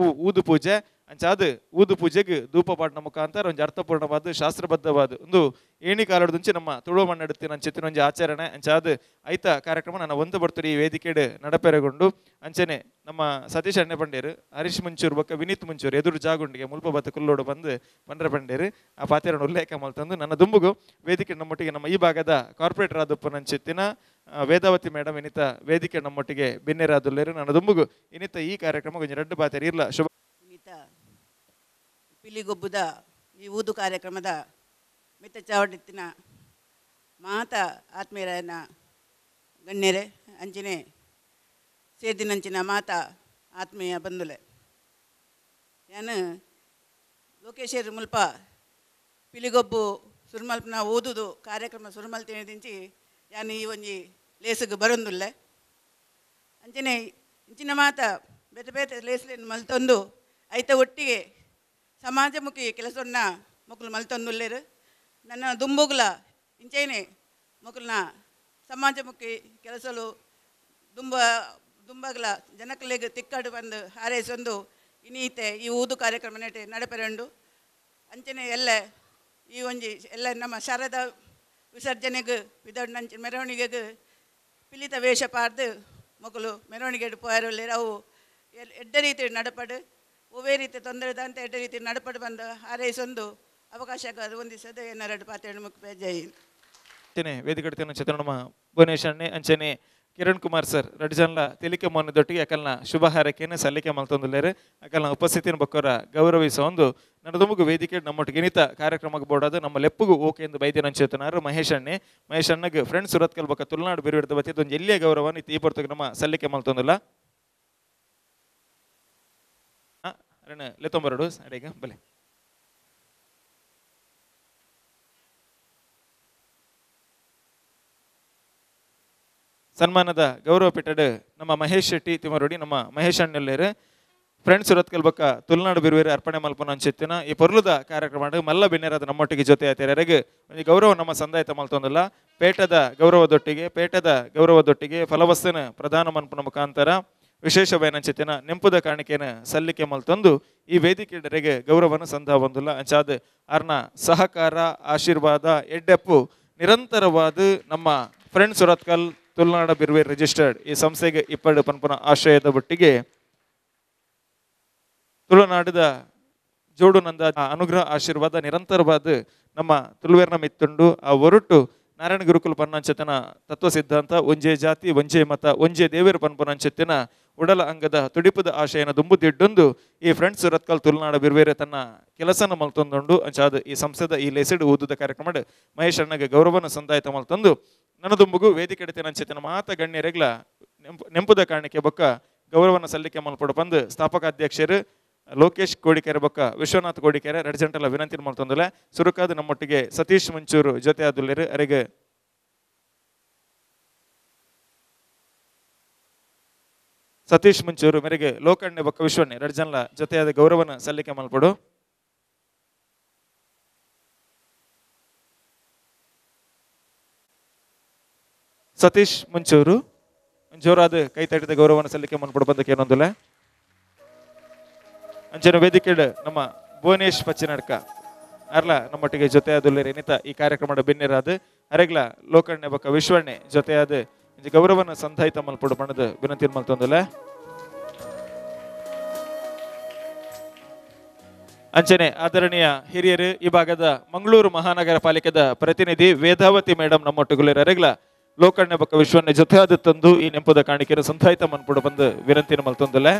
ಊದು ಪೂಜೆ ಅಂಚಾದ ಊದು ಪೂಜೆಗೆ ಧೂಪ ಪಾಡ್ನ ಮುಖಾಂತರ ಒಂದು ಅರ್ಥಪೂರ್ಣವಾದ ಶಾಸ್ತ್ರಬದ್ಧವಾದ ಒಂದು ಏಣಿ ಕಾಲಡುಂಚಿ ನಮ್ಮ ತುಳುವ ಮಣ್ಣೆಡುತ್ತಿ ನಂಚಿತ್ತಿನ ಒಂಜಿ ಆಚರಣೆ ಅಂಚಾದ ಐತ ಕಾರ್ಯಕ್ರಮ ನನ್ನ ಒಂದು ಬರ್ತುರಿ ಈ ವೇದಿಕೆಡು ನಡಪೆರಗೊಂಡು ಅಂಚನೆ ನಮ್ಮ ಸತೀಶ್ ಅಣ್ಣೆ ಪಂಡೇರು ಹರೀಶ್ ಮುಂಚೂರು ಬೊಕ್ಕ ವಿನೀತ್ ಮುಂಚೂರು ಎದುರು ಜಾಗುಂಡಿಗೆ ಮುಲ್ಪ ಬತ್ತ ಕುಲ್ಲೋಡು ಬಂದು ಪಂಡ್ರೆ ಪಂಡೇರು ಆ ಪಾತ್ರೆಯನ್ನು ಉಲ್ಲೇಖ ಮಲ್ತಂದು ನನ್ನ ದುಂಬುಗು ವೇದಿಕೆ ನಮ್ಮೊಟ್ಟಿಗೆ ನಮ್ಮ ಈ ಭಾಗದ ಕಾರ್ಪೊರೇಟರ್ ಆದಪ್ಪ ನಂಚಿತ್ತಿನ ವೇದಾವತಿ ಮೇಡಮ್ ಇನ್ನಿತ ವೇದಿಕೆ ನಮ್ಮೊಟ್ಟಿಗೆ ಬೆನ್ನೆರಾದುಲ್ಲೇರು ನನ್ನ ದುಂಬುಗು ಇನ್ನಿತ ಈ ಕಾರ್ಯಕ್ರಮ ಕೊಂಚ ರಡ್ಡು ಪಾತ್ರೆ ಇರ್ಲ ಶುಭ ಪಿಲಿಗೊಬ್ಬುದ ಈ ಊದು ಕಾರ್ಯಕ್ರಮದ ಮಿತ್ತ ಚಾವಡಿತ್ತಿನ ಮಾತ ಆತ್ಮೀಯರನ್ನ ಗಣ್ಯರೇ ಅಂಚಿನೆ ಸೇದಿನಂಚಿನ ಮಾತ ಆತ್ಮೀಯ ಬಂಧುಲೆ ಯಾನು ಲೋಕೇಶರ್ ಮುಲ್ಪ ಪಿಲಿಗೊಬ್ಬು ಸುರ್ಮಲ್ಪನ ಓದುದು ಕಾರ್ಯಕ್ರಮ ಸುರ್ಮಲ್ತೇನೆ ದಿಂಚಿ ಯಾನು ಈ ಒಂಜಿ ಲೇಸಿಗೆ ಬರೊಂದುಲ್ಲೆ ಅಂಚನೆ ಇಂಚಿನ ಮಾತ ಬೇತೆ ಬೇತೆ ಲೇಸ್ಲಿನ ಮಲ್ತೊಂದು ಐತ ಒಟ್ಟಿಗೆ ಸಮಾಜಮುಖಿ ಕೆಲಸವನ್ನ ಮಕ್ಕಳು ಮಲ್ತೊಂದುಲ್ಲೇರು ನನ್ನ ದುಂಬುಗ್ಲ ಇಂಚೇನೆ ಮಕ್ಕಳನ್ನ ಸಮಾಜಮುಖಿ ಕೆಲಸಲು ದುಂಬಗಲ ಜನಕಲೆಗೆ ತಿಕ್ಕಾಡು ಬಂದು ಹಾರೈಸೊಂದು ಇನ್ನೀತೆ ಈ ಊದು ಕಾರ್ಯಕ್ರಮ ನಡಪೆರಂಡು ಅಂಚನೆ ಎಲ್ಲ ಈ ಒಂಜಿ ಎಲ್ಲ ನಮ್ಮ ಶಾರದಾ ವಿಸರ್ಜನೆಗೆ ವಿದರ್ನಂಚ ಮೆರವಣಿಗೆಗೆ ಪಿಲಿತ ವೇಷ ಪಾರ್ದು ಮಕ್ಕಳು ಮೆರವಣಿಗೆ ಪೋಯರಲ್ಲೇರು ಅವು ಎಡ್ಡ ರೀತಿ ನಡಪಡು ಒವೇ ರೀತಿ ತೊಂದರೆ ಅಂತ ಎಡ್ಡ ರೀತಿ ನಡಪಡು ಬಂದು ಹಾರೈಸೊಂದು ಅವಕಾಶ ಅದು ಹೊಂದಿಸೋದು ಏನಾರು ಪಾತ್ರೆ ಮುಖ್ಯ ಜೈ ವೇದಿಕೆ ಚಿತ್ರಣಮ ಭುವನೇಶ್ ಅಣ್ಣೆ ಅಂಚನೆ ಕಿರಣ್ ಕುಮಾರ್ ಸರ್ ರಡ್ಜನ್ಲ ತೆಲಿಕೆ ಮೌನದೊಟ್ಟಿಗೆ ಅಕಲ್ನ ಶುಭ ಹಾರೈಕೆಯನ್ನು ಸಲ್ಲಿಕೆ ಮಲ್ತೊಂದುಲ್ಲೇರು ಅಕಲ್ನ ಉಪಸ್ಥಿತಿನ ಬಕ್ಕರ ಗೌರವಿಸ ಒಂದು ನನ್ನದೊಮ್ಮಗು ವೇದಿಕೆ ನಮ್ಮೊಟ್ಟಿಗೆ ಇನಿತ ಕಾರ್ಯಕ್ರಮಕ್ಕೆ ಬೋಡಾದು ನಮ್ಮ ಲೆಪ್ಪುಗು ಓಕೆ ಎಂದು ಬೈದಿನ ಅಂಚೇತನಾರು ಮಹೇಶ್ ಅಣ್ಣಗೆ ಫ್ರೆಂಡ್ಸ್ ಸುರತ್ಕಲ್ ಬಕ್ಕ ತುಳುನಾಡು ಬಿರುವಿಡ್ದ ಬತ್ತಿದ್ದು ಒಂದು ಎಲ್ಲಿಯ ಗೌರವ ಈ ಪೊರ್ತಕ್ಕೆ ನಮ್ಮ ಸಲ್ಲಿಕೆ ಮಲ್ತೊಂದಿಲ್ಲ ಅರಣ ಲೆತ್ತೊಂಬರಡು ಅಡಿಗ ಬಲೆ ಸನ್ಮಾನದ ಗೌರವ ಪೀಠಡ್ ನಮ್ಮ ಮಹೇಶ್ ಶೆಟ್ಟಿ ತಿಮರೋಡಿ ನಮ್ಮ ಮಹೇಶ್ ಅಣ್ಣಲ್ಲೇರು ಫ್ರೆಂಡ್ಸ್ ಸುರತ್ಕಲ್ ಬಕ್ಕ ತುಳುನಾಡು ಬಿರುವೇರು ಅರ್ಪಣೆ ಮಲ್ಪನ ಅಂಚಿತ್ತಿನ ಈ ಪೊರ್ಲುದ ಕಾರ್ಯಕ್ರಮ ಮಲ್ಲ ಬಿನ್ನೆರಾದ ನಮ್ಮೊಟ್ಟಿಗೆ ಜೊತೆ ಆಯ್ತಾರೆಗೆ ಒಂದು ಗೌರವ ನಮ್ಮ ಸಂದಾಯತ ಮಲ್ತೊಂದಿಲ್ಲ ಪೇಟದ ಗೌರವದೊಟ್ಟಿಗೆ ಫಲವಸ್ತನ ಪ್ರಧಾನ ಮನ್ಪನ ಮುಖಾಂತರ ವಿಶೇಷವೇನಂಚಿತ್ತಿನ ನೆಂಪುದ ಕಾಣಿಕೆನ ಸಲ್ಲಿಕೆ ಮಲ್ತೊಂದು ಈ ವೇದಿಕೆಡೆಗೆ ಗೌರವನ ಸಂಧ ಬಂದಿಲ್ಲ ಅಂಚಾದ ಅರ್ನ ಸಹಕಾರ ಆಶೀರ್ವಾದ ಎಡ್ಡೆಪ್ಪು ನಿರಂತರವಾದ ನಮ್ಮ ಫ್ರೆಂಡ್ಸ್ ಸುರತ್ಕಲ್ ತುಳುನಾಡ ಬಿರುವೇರ್ ರಿಜಿಸ್ಟರ್ಡ್ ಈ ಸಂಸ್ಥೆಗೆ ಇಪ್ಪಡು ಪನ್ಪನ ಆಶ್ರಯದ ಒಟ್ಟಿಗೆ ತುಳುನಾಡಿದ ಜೋಡು ನಂದ ಅನುಗ್ರಹ ಆಶೀರ್ವಾದ ನಿರಂತರವಾದ ನಮ್ಮ ತುಳುವೇರ್ನ ಮಿತ್ತುಂಡು ಆ ಹೊರಟು ನಾರಾಯಣ ಗುರುಕುಲ ಪನ್ನಂಚತಿನ ತತ್ವ ಸಿದ್ಧಾಂತ ಒಂಜೇ ಜಾತಿ ಒಂಜೇ ಮತ ಒಂಜೇ ದೇವೇರು ಪನ್ಪನಂಚತಿನ ಉಡಲ ಅಂಗದ ತುಡಿಪದ ಆಶಯನ ದುಂಬುದಿಡ್ಡೊಂದು ಈ ಫ್ರೆಂಡ್ಸ್ ಸುರತ್ಕಲ್ ತುಳುನಾಡ ಬಿರುವೇರೆ ತನ್ನ ಕೆಲಸನ ಮಲ್ತೊಂದುಂಡು ಅಂಚಾದ ಈ ಸಂಸ್ಥೆದ ಈ ಲೆಸಿಡ್ ಊದುದ ಕಾರ್ಯಕ್ರಮ ಮಹೇಶ್ ಅಣ್ಣಗೆ ಗೌರವನ ಸಂದಾಯತ ಮಲ್ತೊಂದು ನನ್ನ ದುಂಬುಗು ವೇದಿಕೆ ಅಂಚತಿನ ಮಾತ ಗಣ್ಯರೆಗ್ಲ ನೆಂಪುದ ಕಾರಣಕ್ಕೆ ಬೊಕ್ಕ ಗೌರವನ ಸಲ್ಲಿಕೆ ಮಲ್ಪಡು ಬಂದು ಸ್ಥಾಪಕಾಧ್ಯಕ್ಷರು ಲೋಕೇಶ್ ಕೋಡಿಕೆರೆ ಬೊಕ್ಕ ವಿಶ್ವನಾಥ್ ಕೋಡಿಕೆರೆ ರೆಡ್ಜೆಂಟಲ್ಲ ವಿನಂತಿ ಮಾಡ್ತೊಂದಿಲ್ಲ ಸುರುಕಾದ ನಮ್ಮೊಟ್ಟಿಗೆ ಸತೀಶ್ ಮುಂಚೂರು ಜೊತೆ ಆದುಲ್ಲೇರು ಅರೆಗೆ ಸತೀಶ್ ಮುಂಚೂರು ಮೇರೆಗೆ ಲೋಕಣ್ಣೆ ಬೊಕ್ಕ ವಿಶ್ವಣ್ಣೆ ರೆಡ್ಜನ್ಲ ಜೊತೆಯಾದ ಗೌರವನ ಸಲ್ಲಿಕೆ ಮಲ್ಪಡು ಸತೀಶ್ ಮುಂಚೂರು ಜೋರಾದ ಕೈ ತಟ್ಟಿದ ಗೌರವನ ಸಲ್ಲಿಕೆ ಮಲ್ಪಡು ಬಂದಕ್ಕೆ ಏನೊಂದಿಲ್ಲ ಅಂಚನ ವೇದಿಕೆ ನಮ್ಮ ಭುವನೇಶ್ ಪಚ್ಚಿನಡ್ಕ ಅರ್ಲ ನಮ್ಮೊಟ್ಟಿಗೆ ಜೊತೆ ಆದುಲ್ಲೇರು ಏನಿತ ಈ ಕಾರ್ಯಕ್ರಮದ ಬೆನ್ನೆರಾದ ಅರೆಗ್ಲ ಲೋಕಣ್ಣೆ ಬೊಕ್ಕ ವಿಶ್ವಣ್ಣೆ ಜೊತೆಯಾದ ಗೌರವನ ಸಂಧಾಯಿತ ಮಲ್ಪಡು ಬಣ್ಣದ ವಿನಂತಿ ಮಲ್ತೊಂದಿಲ್ಲ ಅಂಚನೆ ಆದರಣೀಯ ಹಿರಿಯರು ಈ ಭಾಗದ ಮಂಗಳೂರು ಮಹಾನಗರ ಪಾಲಿಕೆದ ಪ್ರತಿನಿಧಿ ವೇದಾವತಿ ಮೇಡಮ್ ನಮ್ಮೊಟ್ಟಿಗೆ ಅರೆಗ್ಲ ಲೋಕಣ್ಣೆ ಬೊಕ್ಕ ವಿಶ್ವಣ್ಣೆ ಜೊತೆ ಆದ ತಂದು ಈ ನೆಂಪುದ ಕಾಣಿಕೆಯನ್ನು ಸಂಧಾಯಿತ ಮನ್ಪಡು ಬಂದು ವಿನಂತಿ ಮಲ್ತೊಂದಿಲ್ಲ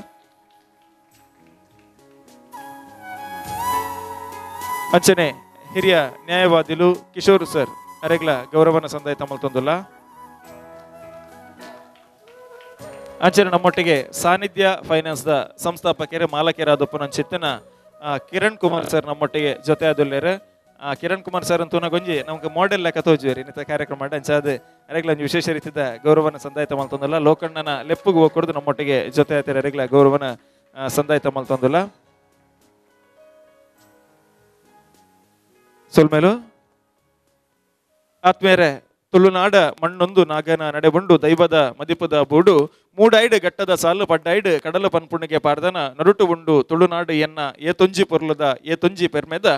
ಅಂಚನೆ ಹಿರಿಯ ನ್ಯಾಯವಾದಿಲು ಕಿಶೋರ್ ಸರ್ ಅರೆಗ್ಲ ಗೌರವನ ಸಂದಾಯ ತಮ್ಮಲ್ತೊಂದಿಲ್ಲ ಅಂಚನೆ ನಮ್ಮೊಟ್ಟಿಗೆ ಸಾನ್ನಿಧ್ಯ ಫೈನಾನ್ಸ್ ದ ಸಂಸ್ಥಾಪಕರು ಮಾಲಕರಾದಪ್ಪನ ಚಿತ್ತನ ಕಿರಣ್ ಕುಮಾರ್ ಸರ್ ನಮ್ಮೊಟ್ಟಿಗೆ ಜೊತೆ ಆದುಲ್ಲೇರು ಕಿರಣ್ ಕುಮಾರ್ ಸರ್ ಅಂತೂ ಗೊಂಜಿ ನಮ್ಗೆ ಮಾಡೆಲ್ ಲೆಕ್ಕ ತೋಜುವೇರಿ ಇನ್ನಿತ ಕಾರ್ಯಕ್ರಮ ಅಂಚಾದ ಅರೆಗ್ಲ ವಿಶೇಷ ರೀತಿಯ ಗೌರವನ ಸಂದಾಯ ತಮ್ಮಲ್ತೊಂದಿಲ್ಲ ಲೋಕಣ್ಣನ ಲೆಪ್ಪುಗೆ ಹೋಗ್ಕೊಡ್ದು ನಮ್ಮೊಟ್ಟಿಗೆ ಜೊತೆ ಆಯ್ತಾರೆ ಅರೆಗ್ಲ ಗೌರವನ ಸಂದಾಯ ತಮ್ಮಲ್ತೊಂದಿಲ್ಲ ಸೊಲ್ಮೇಲು ಆತ್ಮೇರೆ ತುಳುನಾಡ ಮಣ್ಣೊಂದು ನಾಗನ ನಡೆಬಂಡು ದೈವದ ಮದಿಪದ ಬೂಡು ಮೂಡೈಡ್ ಗಟ್ಟದ ಸಾಲು ಪಡ್ಡೈಡ್ ಕಡಲ ಪನ್ಪುಣಿಗೆ ಪಾರ್ದನ ನರುಟು ಉಂಡು ತುಳುನಾಡು ಎನ್ನ ಏತೊಂಜಿ ಪೊರ್ಲದ ಏತೊಂಜಿ ಪೆರ್ಮೆದ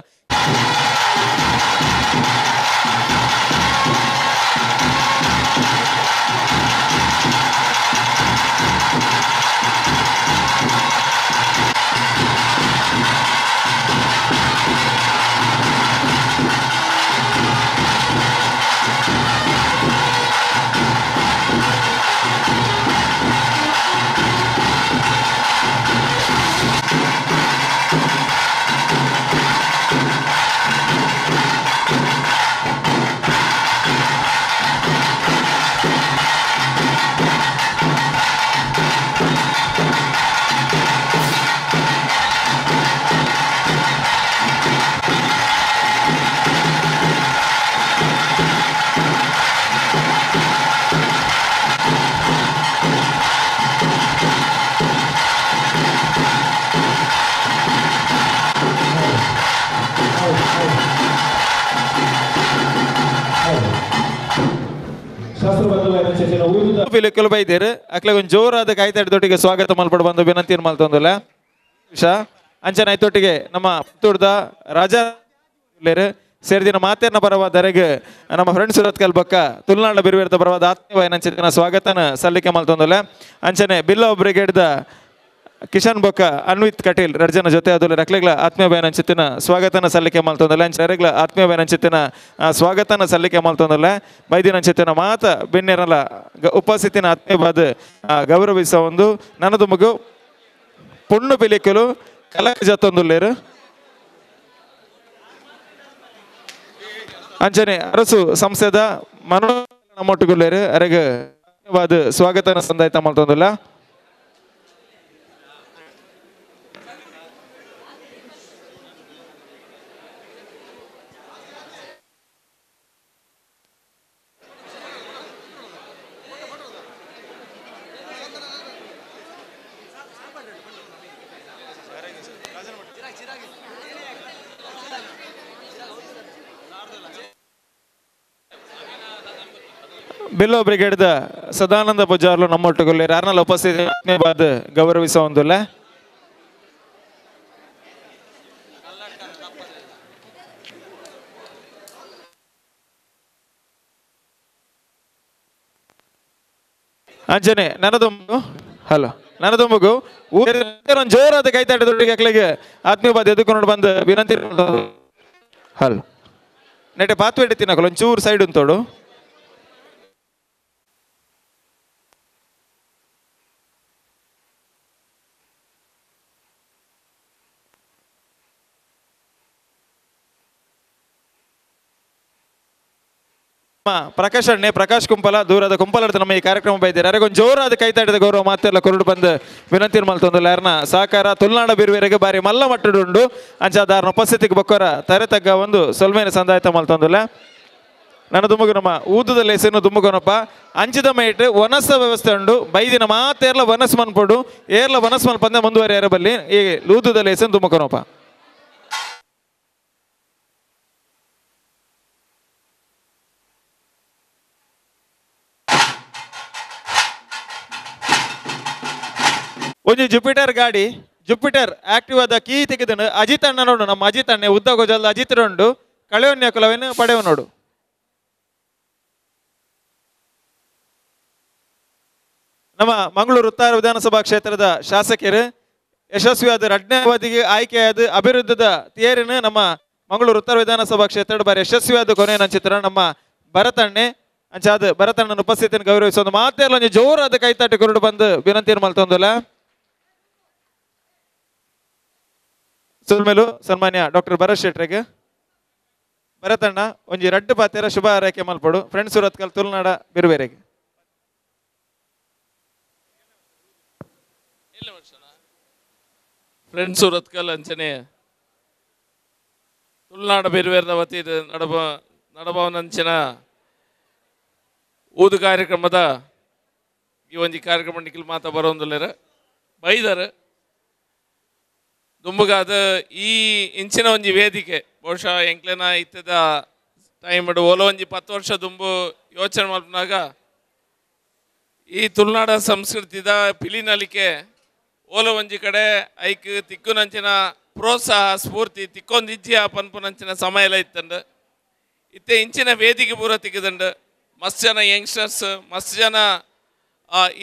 ಶಾಸ್ತ್ರಬದ್ಧವಾದ ಚೇತನ ಊರಿದ ಪಿಲಿಕಲು ಬೈದೇರು ಅಕ್ಲೆ ಒಂದು ಜೋರಾದ ಕಾಯ್ತಾಡ್ದೊಟ್ಟಿಗೆ ಸ್ವಾಗತ ಮಲ್ಪಡು ಬಂದು ವಿನಂತಿ ಮಲ್ತೊಂದಲ್ಲ ವಿಷ ಅಂಚನೆ ಆಯ್ತೊಟ್ಟಿಗೆ ನಮ್ಮ ಪುತ್ತೂರ್ದ ರಾಜಾ ಸೇರಿದಿನ ಮಾತೇರ್ನ ಪರವಾದರೆಗೆ ನಮ್ಮ ಫ್ರೆಂಡ್ಸ್ ಇರೋದ್ಕಲ್ ಬಕ್ಕ ತುಳುನಾಡ ಬಿರುವಿರ್ತ ಪರವಾದ ಆತ್ಮೀಯ ನಂಚಿನ ಸ್ವಾಗತನ ಸಲ್ಲಿಕೆ ಮಲ್ತೊಂದಲ್ಲ ಅಂಚನೆ ಬಿಲ್ಲೋ ಬ್ರಿಗೇಡ್ದ ಕಿಶನ್ ಬೊಕ್ಕ ಅನ್ವಿತ್ ಕಟೀಲ್ ರಡ್ಜನ ಜೊತೆ ಅದು ರಕ್ಲೆಗ್ಲ ಆತ್ಮೀಯ ಬಯನಂಚಿತ್ತಿನ ಸ್ವಾಗತನ ಸಲ್ಲಿಕೆ ಮಲ್ತೊಂದಲ್ಲ ಅಂಚರೆಗ್ಲ ಆತ್ಮೀಯ ಬಯನಂಚಿತ್ತಿನ ಸ್ವಾಗತನ ಸಲ್ಲಿಕೆ ಮಲ್ತೊಂದಲ್ಲ ಬೈದಿನಂಚಿತ್ತಿನ ಮಾತ ಬೆನ್ನೆರಲ ಉಪಸ್ಥಿತಿನ ಆತ್ಮೀಯ ಬಾದ ಗೌರವಿಸ ಒಂದು ನನ್ನದು ಮಗು ಪುಣ್ಣು ಪಿಲಿಕಲು ಕಲಕ ಜತ್ತೊಂದುಲ್ಲೇರು ಅಂಚನೆ ಅರಸು ಸಂಸ್ಥೆದ ಮನೋ ನಮ್ಮೊಟ್ಟುಗುಲ್ಲೇರು ಅರೆಗೆ ಧನ್ಯವಾದ ಸ್ವಾಗತನ ಸಂದಾಯ್ತ ಮಲ್ತೊಂದಲ್ಲ ಬಿಲ್ಲೋ ಬ್ರಿಗೇಡ್ದ ಸದಾನಂದ ಪೂಜಾರ್ಲು ನಮ್ಮೊಟ್ಟುಗೊಳ್ಳಿ ಯಾರನ್ನೆಲ್ಲ ಉಪಸ್ಥಿತಿ ಬಾದ್ ಗೌರವಿಸ ಒಂದಿಲ್ಲ ಅಂಜನೆ ನನ್ನದೊಂಬು ಹಲೋ ನನ್ನದೊಂಬಗು ಒಂದು ಜೋರಾದ ಕೈತಾಟದೊಟ್ಟಿಗೆ ಅಕ್ಲಿಗೆ ಆತ್ಮೀಯ ಬಾದ್ ಎದುಕೊಂಡು ಬಂದು ವಿನಂತಿ ಹಲೋ ನೆಟ್ಟೆ ಪಾತ್ವೇಟಿ ತಿನ್ನಕಲ್ಲ ಒಂಚೂರು ಸೈಡ್ ಉಂತೋಡು ಪ್ರಕಾಶ್ ಅಣ್ಣೆ ಪ್ರಕಾಶ್ ಕುಂಪಲ ದೂರದ ಕುಂಪಲದ ನಮ್ಮ ಈ ಕಾರ್ಯಕ್ರಮ ಬೈದಿದ್ದಾರೆ ಯಾರಿಗೊಂದು ಜೋರಾದ ಕೈತಾಡಿದ ಗೌರವ ಮಾತೆಲ್ಲ ಕೊರಡು ಬಂದು ವಿನಂತಿ ಮಲ್ತೊಂದಿಲ್ಲ ಯಾರನ್ನ ಸಹಕಾರ ತುಳುನಾಡ ಬಿರುವೆರೆಗೆ ಬಾರಿ ಮಲ್ಲ ಮಟ್ಟಡುಂಡು ಅಂಚಾದಾರನ ಉಪಸ್ಥಿತಿಗೆ ಬಕ್ಕೋರ ತರೆ ತಗ್ಗ ಒಂದು ಸೊಲ್ಮೇನ ಸಂದಾಯತ ಮಲ್ತೊಂದಿಲ್ಲ ನನ್ನ ದುಮ್ಮಗು ನಮ್ಮ ಊದದ ಲೇಸನ್ನು ದುಮ್ಮಗೋನಪ್ಪ ಅಂಚಿದ ಮೈಟ್ ವನಸ ವ್ಯವಸ್ಥೆ ಉಂಡು ಬೈದಿನ ಮಾತೇರ್ಲ ವನಸ್ ಮನ್ಪಡು ಏರ್ಲ ವನಸ್ ಮನ್ ಪಂದೆ ಮುಂದುವರಿಯಾರ ಬಲ್ಲಿ ಈ ಊದದ ಲೇಸನ್ ದುಮ್ಮಗೋನಪ್ಪ ಒಂದು ಜುಪಿಟರ್ ಗಾಡಿ ಜುಪಿಟರ್ ಆಕ್ಟಿವ್ ಆದ ಕೀ ತೆಗೆದನು ಅಜಿತ್ ಅಣ್ಣ ನೋಡು ನಮ್ಮ ಅಜಿತ್ ಅಣ್ಣೆ ಉದ್ದ ಗೊಜಲ್ದ ಅಜಿತ್ ರಂಡು ಕಳೆವನ್ಯ ಕುಲವೇನು ಪಡೆವ ನೋಡು ನಮ್ಮ ಮಂಗಳೂರು ಉತ್ತರ ವಿಧಾನಸಭಾ ಕ್ಷೇತ್ರದ ಶಾಸಕರು ಯಶಸ್ವಿಯಾದ 2ನೇ ಅವಧಿಗೆ ಆಯ್ಕೆಯಾದ ಅಭಿವೃದ್ಧದ ತೇರಿನ ನಮ್ಮ ಮಂಗಳೂರು ಉತ್ತರ ವಿಧಾನಸಭಾ ಕ್ಷೇತ್ರದ ಬಾರಿ ಯಶಸ್ವಿಯಾದ ಕೊನೆಯ ನಂಚಿತ್ರ ನಮ್ಮ ಭರತಣ್ಣೆ ಅಂಚಾದ ಭರತಣ್ಣನ ಉಪಸ್ಥಿತಿಯನ್ನು ಗೌರವಿಸೋದು ಮಾತೆಲ್ಲ ಒಂದು ಜೋರಾದ ಕೈತಾಟಿ ಕೊರಡು ಬಂದು ವಿನಂತಿಯನ್ನು ಮಲ್ತೊಂದಿಲ್ಲ ಸುಲ್ಮೇಲು ಸನ್ಮಾನ್ಯ ಡಾಕ್ಟರ್ ಭರತ್ ಶೆಟ್ರಿಗೆ ಭರತಣ್ಣ ಒಂಜಿ ರಡ್ಡು ಪಾತೆರ ಶುಭ ಹಾರೈಕೆ ಮಲ್ಪಡು ಫ್ರೆಂಡ್ಸ್ ಸುರತ್ಕಲ್ ತುಳುನಾಡ ಬಿರುವೇರೆಗೆ ಫ್ರೆಂಡ್ಸ್ ಸುರತ್ಕಲ್ ಅಂಚನೆ ತುಳುನಾಡ ಬಿರುವೇರದ ವತಿ ನಡಭವನಂಚಿನ ಊದು ಕಾರ್ಯಕ್ರಮದ ಈ ಒಂಜಿ ಕಾರ್ಯಕ್ರಮ ನಿಖಿಲ್ ಮಾತ ಬರೋಂದಿಲ್ಲರ ಬೈದರ್ ದುಂಬುಗಾದ ಈ ಇಂಚಿನ ಒಂಜಿ ವೇದಿಕೆ ಬಹುಶಃ ಎಂಕ್ಲೆನ ಇತ್ತದ ಟೈಮ್ ಓಲೋ ಒಂಜಿ 10 ವರ್ಷ ದುಂಬು ಯೋಚನೆ ಮಲ್ಪನಾಗ ಈ ತುಳುನಾಡ ಸಂಸ್ಕೃತಿದ ಪಿಲಿನಲಿಕೆ ಓಲೋ ಒಂಜಿ ಕಡೆ ಐಕ್ ತಿಕ್ಕುನಂಚಿನ ಪ್ರೋತ್ಸಾಹ ಸ್ಫೂರ್ತಿ ತಿಕ್ಕೊಂದಿಜ್ಜಿಯ ಪನ್ಪುನಂಚಿನ ಸಮಯ ಎಲ್ಲ ಇತ್ತಂಡು ಇತ್ತೆ ಇಂಚಿನ ವೇದಿಕೆ ಪೂರ ತಿಕ್ಕದಂಡು ಮಸ್ತ್ ಜನ ಯಂಗ್ಸ್ಟರ್ಸ್ ಮಸ್ತ್ ಜನ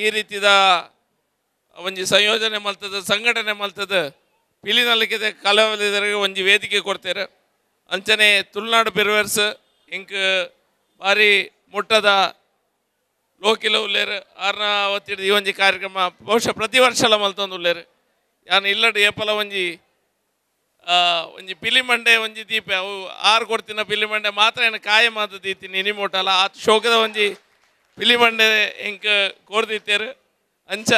ಈ ರೀತಿದ ಒಂಜಿ ಸಂಯೋಜನೆ ಮಲ್ತದ ಸಂಘಟನೆ ಮಲ್ತದ ಪಿಲಿನಲ್ಲಿಗೆ ಕಲಾವಿದರಿಗೆ ಒಂಜಿ ವೇದಿಕೆ ಕೊಡ್ತಾರೆ ಅಂಚನೆ ತುಳುನಾಡು ಬಿರುವೆರ್ಸ್ ಇಂಕ್ ಭಾರಿ ಮುಟ್ಟದ ಲೋಕಿಲ ಉಲ್ಲೇರು 6ನ ಅವತ್ತಿಡ್ದು ಈ ಒಂಜಿ ಕಾರ್ಯಕ್ರಮ ಬಹುಶಃ ಪ್ರತಿ ವರ್ಷಲ ಮಲ್ತೊಂದು ಉಲ್ಲೇರು ಯಾನು ಇಲ್ಲಡು ಏಪಲ ಒಂಜಿ ಪಿಲಿಮಂಡೆ ಒಂಜಿ ದೀಪ ಅವು 6 ಕೊಡ್ತಿನ ಪಿಲಿಮಂಡೆ ಮಾತ್ರ ಏನು ಕಾಯ ಮಾತ ದೀತೀನಿ ನಿನಿಮೋಟಲ್ಲ ಆ ಶೋಕದ ಒಂಜಿ ಪಿಲಿಮಂಡೆ ಇಂಕ್ ಕೋರ್ದಿತ್ತೇರು ಅಂಚ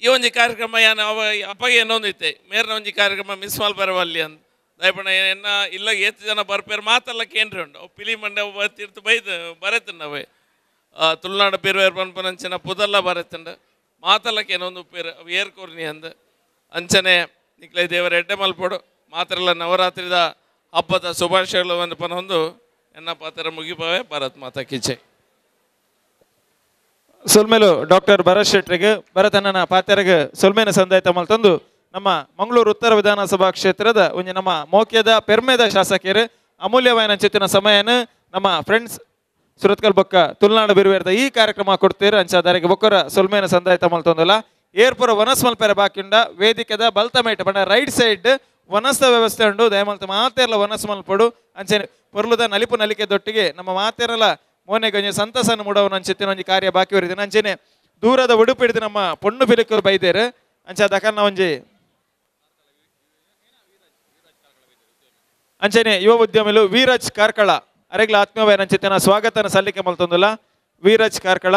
ಈ ಒಂಜಿ ಕಾರ್ಯಕ್ರಮ ಯಾನು ಅಪ್ಪಗೆ ಏನೊಂದು ಇತ್ತೆ ಮೇರ್ನ ಒಂಜಿ ಕಾರ್ಯಕ್ರಮ ಮಿಸ್ ಮಾಲ್ ಬರವಲ್ಲಿ ಅಂತ ದಯಪಣ ಎನ್ನ ಇಲ್ಲ ಏತು ಜನ ಬರ್ಪೇರು ಮಾತೆಲ್ಲ ಕೇಂದ್ರ ಉಂಡು ಅವು ಪಿಲಿಮಂಡೆ ತೀರ್ತು ಬೈದು ಬರೆತಂಡು ಅವೇ ತುಳುನಾಡು ಪೇರುವೇರು ಪನ್ಪನಂಚಿನ ಪುದಲ್ಲ ಬರೆತಂಡು ಮಾತಲ್ಲಕ್ಕೆ ಏನೊಂದು ಉಪ್ಪೇರು ಅವು ಏರ್ಕೋರ್ನಿ ಅಂದು ಅಂಚನೆ ನಿಕ್ಲೆ ದೇವರ ಎಡ್ಡೆ ಮಲ್ಪಡು ಮಾತ್ರಲ್ಲ ನವರಾತ್ರಿದ ಹಬ್ಬದ ಶುಭಾಶಯಗಳು ಒಂದು ಪನೊಂದು ಎನ್ನ ಪಾತ್ರ ಮುಗಿಪವೆ ಭಾರತ್ ಮಾತಾ ಕಿಚೆ ಸೊಲ್ಮೇಲು ಡಾಕ್ಟರ್ ಭರತ್ ಶೆಟ್ರಿಗೆ ಭರತಣ್ಣನ ಪಾತ್ಯರಿಗೆ ಸೊಲ್ಮೇನ ಸಂದಾಯ ಮಲ್ತಂದು ನಮ್ಮ ಮಂಗಳೂರು ಉತ್ತರ ವಿಧಾನಸಭಾ ಕ್ಷೇತ್ರದ ಒಂಜಿ ನಮ್ಮ ಮೋಕ್ಯದ ಪೆರ್ಮೆದ ಶಾಸಕರು ಅಮೂಲ್ಯವಾದ ಚಿತ್ತಿನ ಸಮಯನ ನಮ್ಮ ಫ್ರೆಂಡ್ಸ್ ಸುರತ್ಕಲ್ ಬೊಕ್ಕ ತುಳುನಾಡು ಬಿರುವೇರ್ದ ಈ ಕಾರ್ಯಕ್ರಮ ಕೊಡ್ತೀರು ಅಂಚಾದಾರಿಗೆ ಬೊಕ್ಕರ ಸೊಲ್ಮೇನ ಸಂದಾಯ ಮಲ್ತಂದಲ್ಲ ಏರ್ಪುರ ವನಸ್ ಮಲ್ಪೆರ ಬಾಕಿಂಡ ವೇದಿಕೆದ ಬಲ್ತಮೇಟ ಪಂಡ ರೈಟ್ ಸೈಡ್ ವನಸ್ತ ವ್ಯವಸ್ಥೆ ಉಂಡು ದಯಮಲ್ತ ಮಾತೇರ್ಲ ವನಸ್ ಮಲ್ಪಡು ಅಂಚೆ ಪೊರ್ಲುದ ನಲಿಪು ನಲಿಕೆ ದೊಟ್ಟಿಗೆ ನಮ್ಮ ಮಾತೇರಲ ಮೋನೆಗೆ ಒಂಜಿ ಸಂತಸನ ಮುಡವನ ಅಂಚಿತ್ತಿನ ಒಂಜಿ ಕಾರ್ಯ ಬಾಕಿ ಬರಿದಿನ ಅಂಚೆನೆ ದೂರದ ಉಡುಪು ಹಿಡಿದು ನಮ್ಮ ಪೊಣ್ಣು ಬಿರುಕರು ಬೈದೇರು ಅಂಚೆ ಅದಕ್ಕನ್ನ ಒಂಜಿ ಅಂಚೆನೆ ಯುವ ಉದ್ಯಮಿಲು ವೀರಜ್ ಕಾರ್ಕಳ ಅರೆಗ್ಲ ಆತ್ಮೀಯವಾದ ಅಂಚಿತ್ತಿನ ಸ್ವಾಗತನ ಸಲ್ಲಿಕೆ ಮಲ್ತೊಂದುಲ್ಲ ವೀರಜ್ ಕಾರ್ಕಳ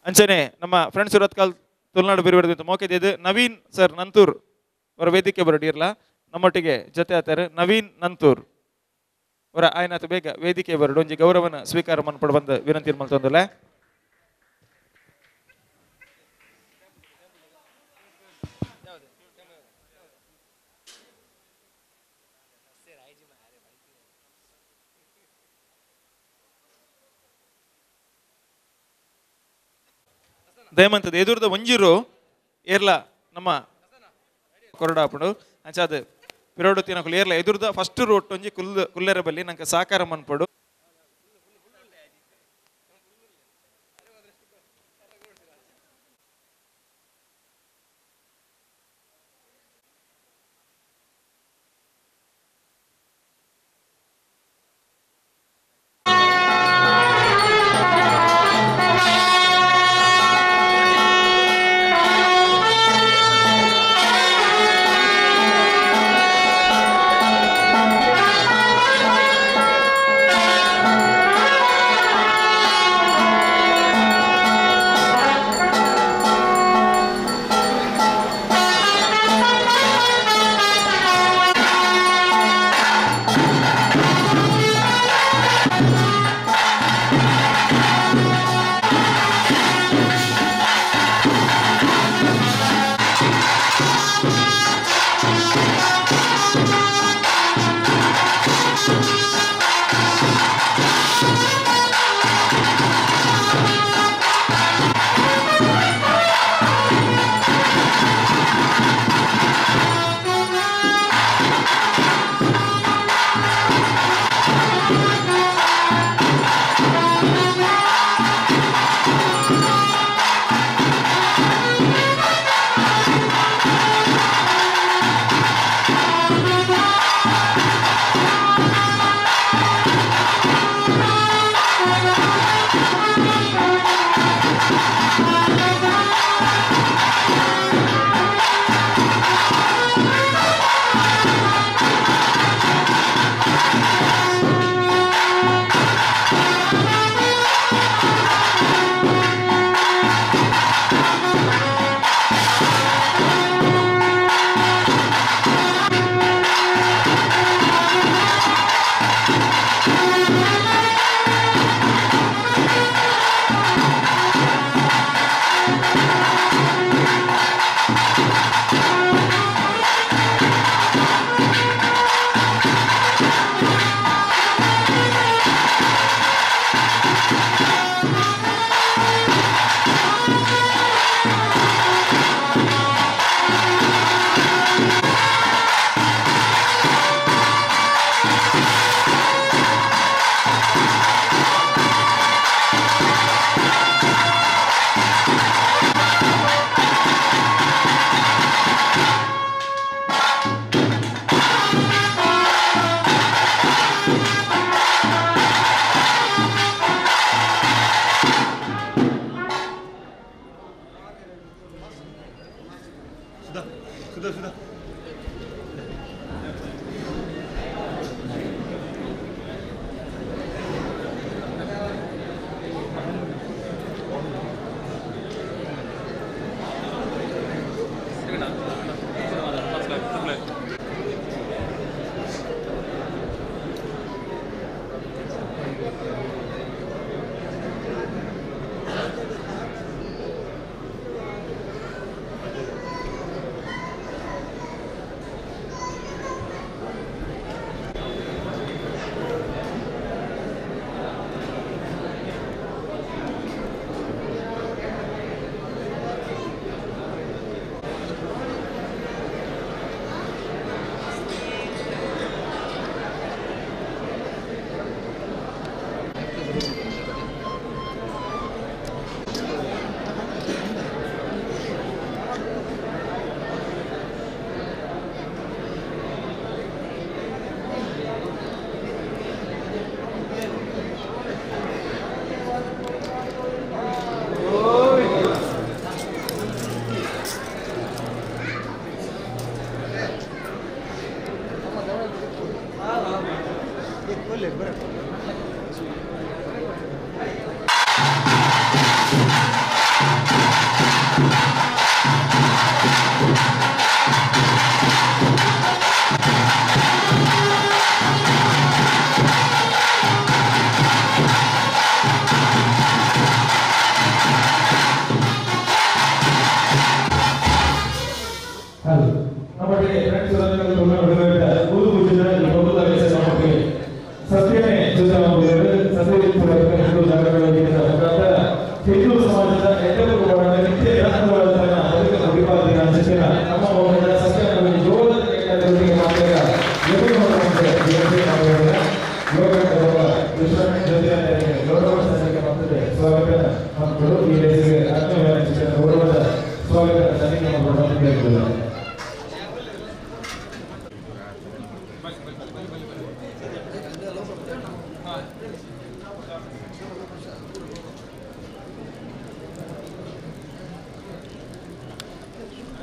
ಅಂಚನೆ ನಮ್ಮ ಫ್ರೆಂಡ್ಸ್ ಸುರತ್ಕಲ್ ತುಳುನಾಡು ಬಿರುವರ್ದಿತ್ತು ಮೋಕೆದಿದ್ದು ನವೀನ್ ಸರ್ ನಂತೂರ್ ಅವರ ವೇದಿಕೆ ಬರಡಿರ್ಲ ನಮ್ಮೊಟ್ಟಿಗೆ ಜೊತೆ ಆತಾರೆ ನವೀನ್ ನಂತೂರ್ ಅವರ ಆಯ್ನಾತ ಬೇಗ ವೇದಿಕೆ ಬರಡು ಒಂಜಿ ಗೌರವನ ಸ್ವೀಕಾರ ಮಾಡ್ಕೊಂಡು ಬಂದು ವಿನಂತಿ ಮಾಡ್ತಂದಲ್ಲ ದಯಮಂತದ ಎದುರದ ಒಂಜಿರು ಏರ್ಲ ನಮ್ಮ ಕೊರಡಾಪುಡು ಅಂಚಾದ ಪಿರೋಡು ತಿನ್ನಕುಲು ಏರ್ಲ ಎದುರದ ಫಸ್ಟ್ ರೋಟ್ ಒಂಜಿ ಕುಲ್ಲೆರ ಬಲ್ಲಿ ನಂಗೆ ಸಾಕಾರ ಮನ್ಪಡು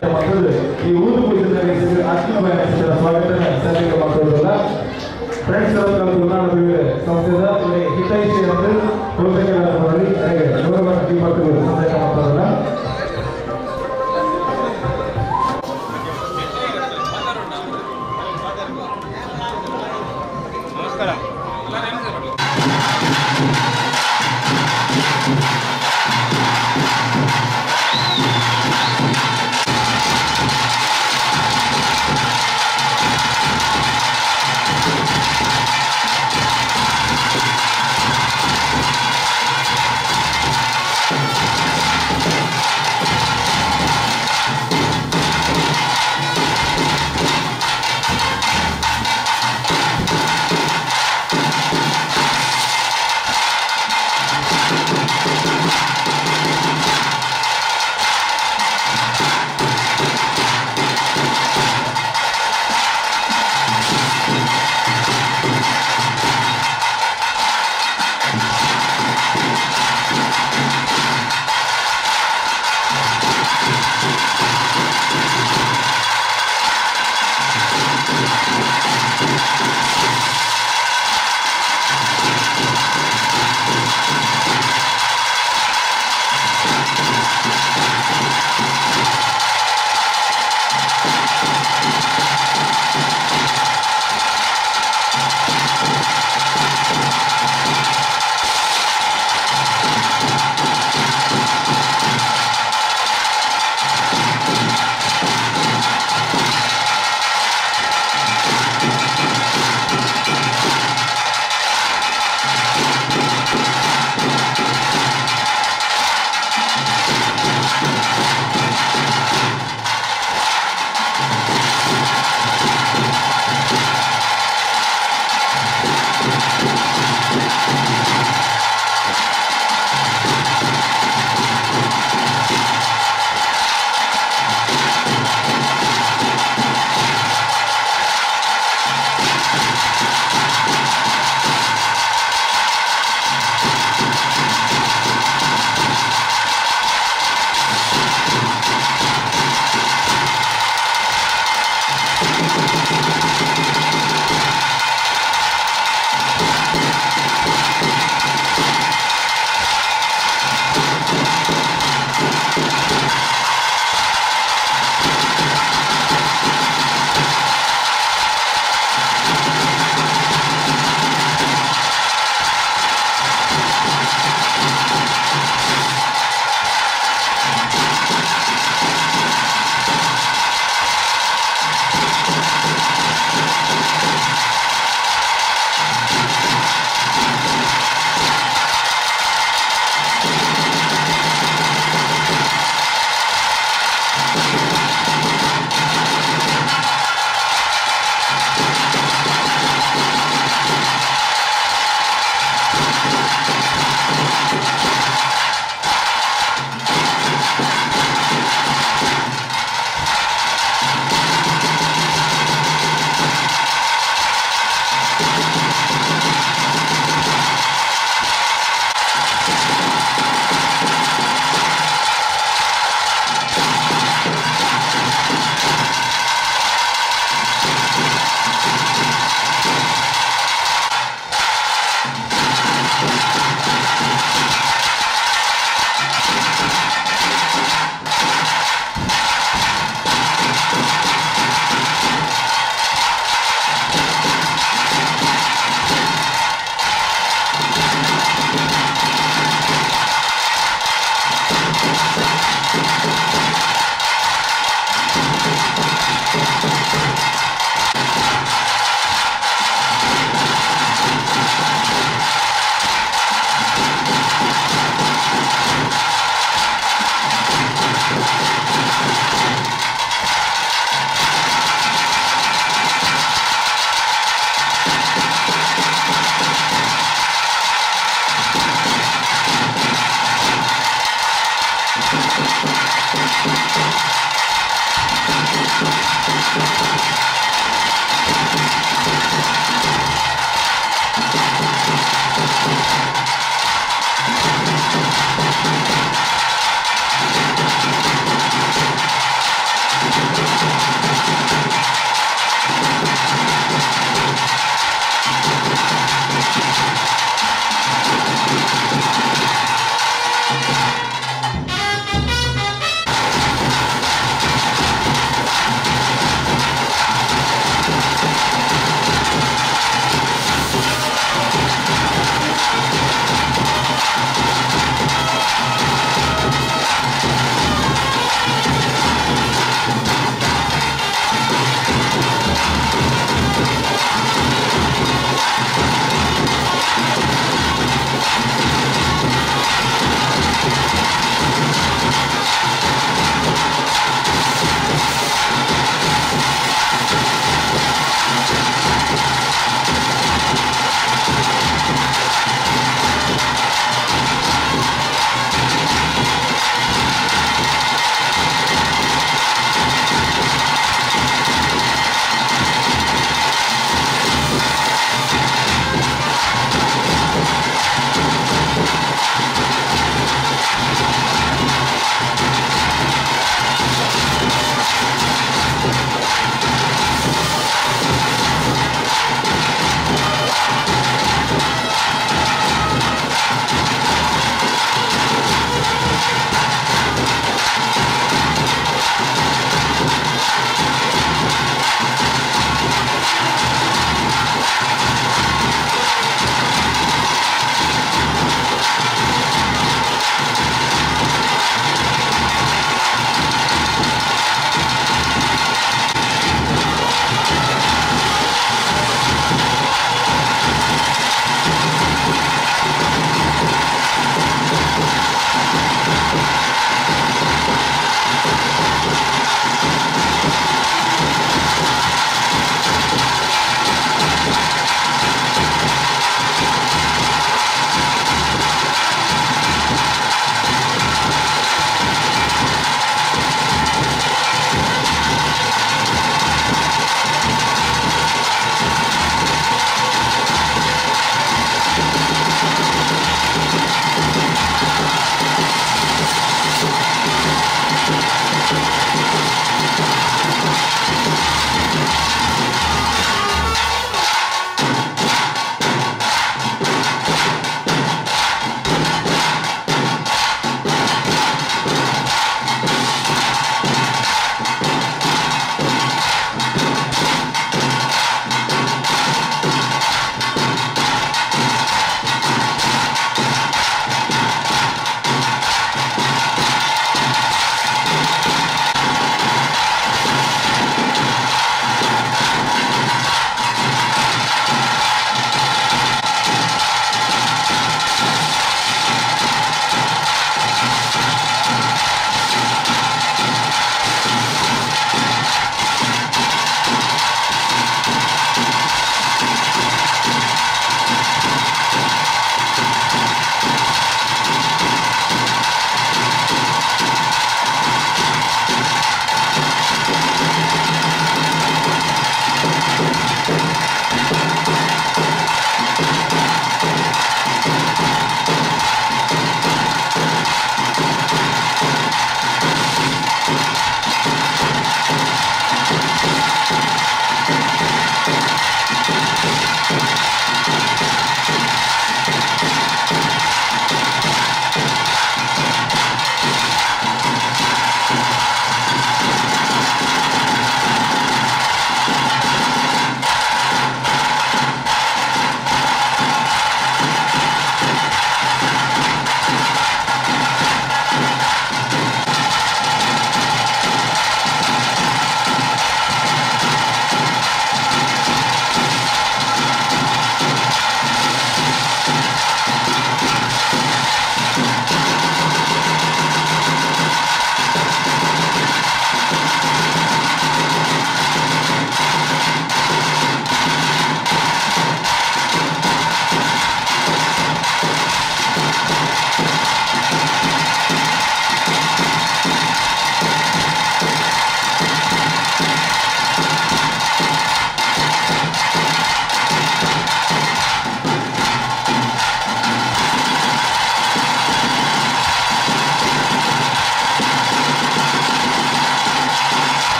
ಈ ಊರು ಪೂಜೆ ಆತ್ಮೀಯ ಸ್ವಾಗತ ಸಲ್ಲಿಕೆ ಮಾಡ್ಕೊಳ್ಳೋದಿಲ್ಲ ಫ್ರೆಂಡ್ಸ್ ತುಳುನಾಡು ಸಂಸ್ಥೆದ ಹಿತೈಷಿ ಎಂದು ಪ್ರೋತ್ಸಾಹ ಮಾಡಿ ನನಗೆ ಮಕ್ಕಳು ಸಂದೇಶ ಮಾಡ್ತಾರಲ್ಲ ನಮಸ್ಕಾರ.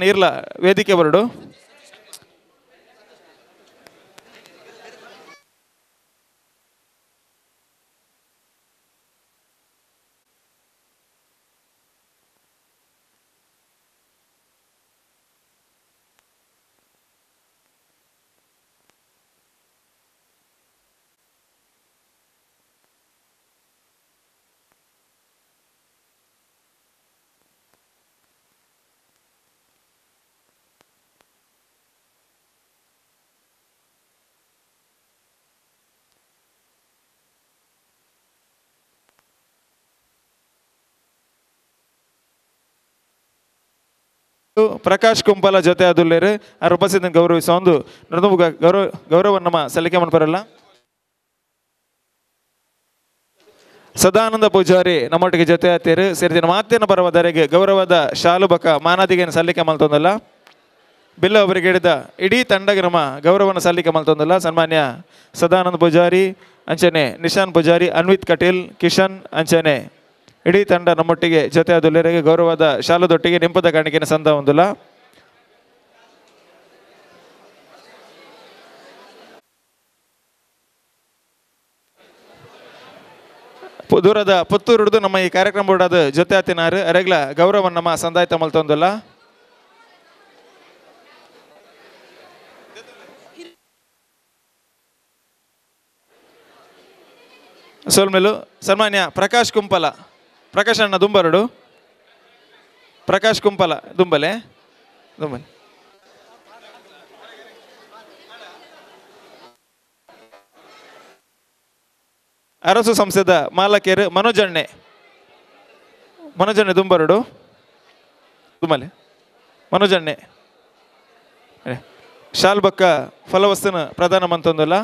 ನೀರ್ಲ ವೇದಿಕೆ ಬರಡು. ಪ್ರಕಾಶ್ ಕುಂಪಲ ಜೊತೆ ಅದುಲ್ಲೇರು ಆ ಉಪಸ್ಥಿತಿಯನ್ನು ಗೌರವಿಸ ಒಂದು ಗೌರವ ನಮ್ಮ ಸಲ್ಲಿಕೆ ಮಾಡ್ಬರಲ್ಲ. ಸದಾನಂದ ಪೂಜಾರಿ ನಮ್ಮೊಟ್ಟಿಗೆ ಜೊತೆ ಆತೀರು ಸೇರಿದಿನ ಮಾತಿನ ಬರುವುದರೆಗೆ ಗೌರವದ ಶಾಲು ಬಕ ಮಾನದಿಗೆ ಸಲ್ಲಿಕೆ ಮಲ್ತೊಂದಲ್ಲ. ಬಿಲ್ಲ ಅವರಿಗೆ ಹಿಡಿದ ಇಡೀ ತಂಡಗೆ ನಮ್ಮ ಗೌರವನ ಸಲ್ಲಿಕೆ ಮಲ್ತೊಂದಲ್ಲ. ಸನ್ಮಾನ್ಯ ಸದಾನಂದ ಪೂಜಾರಿ ಅಂಚನೆ ನಿಶಾನ್ ಪೂಜಾರಿ, ಅನ್ವಿತ್ ಕಟೀಲ್, ಕಿಶನ್ ಅಂಚನೆ ಇಡೀ ತಂಡ ನಮ್ಮೊಟ್ಟಿಗೆ ಜೊತೆ ಆದುಲ್ಲೇರಿಗೆ ಗೌರವದ ಶಾಲದೊಟ್ಟಿಗೆ ನಿಂಪದ ಕಾಣಿಕೆನ ಸಂದ ಹೊಂದಿಲ್ಲ. ದೂರದ ಪುತ್ತೂರು ಹಿಡಿದು ನಮ್ಮ ಈ ಕಾರ್ಯಕ್ರಮ ಬಿಡೋದು ಜೊತೆ ಆತಿನಾರು ಅರೆಗ್ಲ ಗೌರವ ನಮ್ಮ ಸಂದಾಯ್ತ ಮಲ್ತೊಂದಿಲ್ಲ. ಸೋಲ್ಮೇಲು ಸನ್ಮಾನ್ಯ ಪ್ರಕಾಶ್ ಕುಂಪಲ, ಪ್ರಕಾಶ್ ಅಣ್ಣ ದುಂಬರಡು, ಪ್ರಕಾಶ್ ಕುಂಪಲ ದುಂಬಲೆ ದುಂಬಲೆ ಅರಸು ಸಂಸ್ಥೆದ ಮಾಲಕೇರು ಮನೋಜಣ್ಣೆ ದುಂಬರಡು ದುಂಬಲೆ ಮನೋಜಣ್ಣೆ ಶಾಲ್ ಬಕ್ಕ ಫಲವಸ್ತುನ ಪ್ರದಾನ ಮಂತೊಂದಲ್ಲ.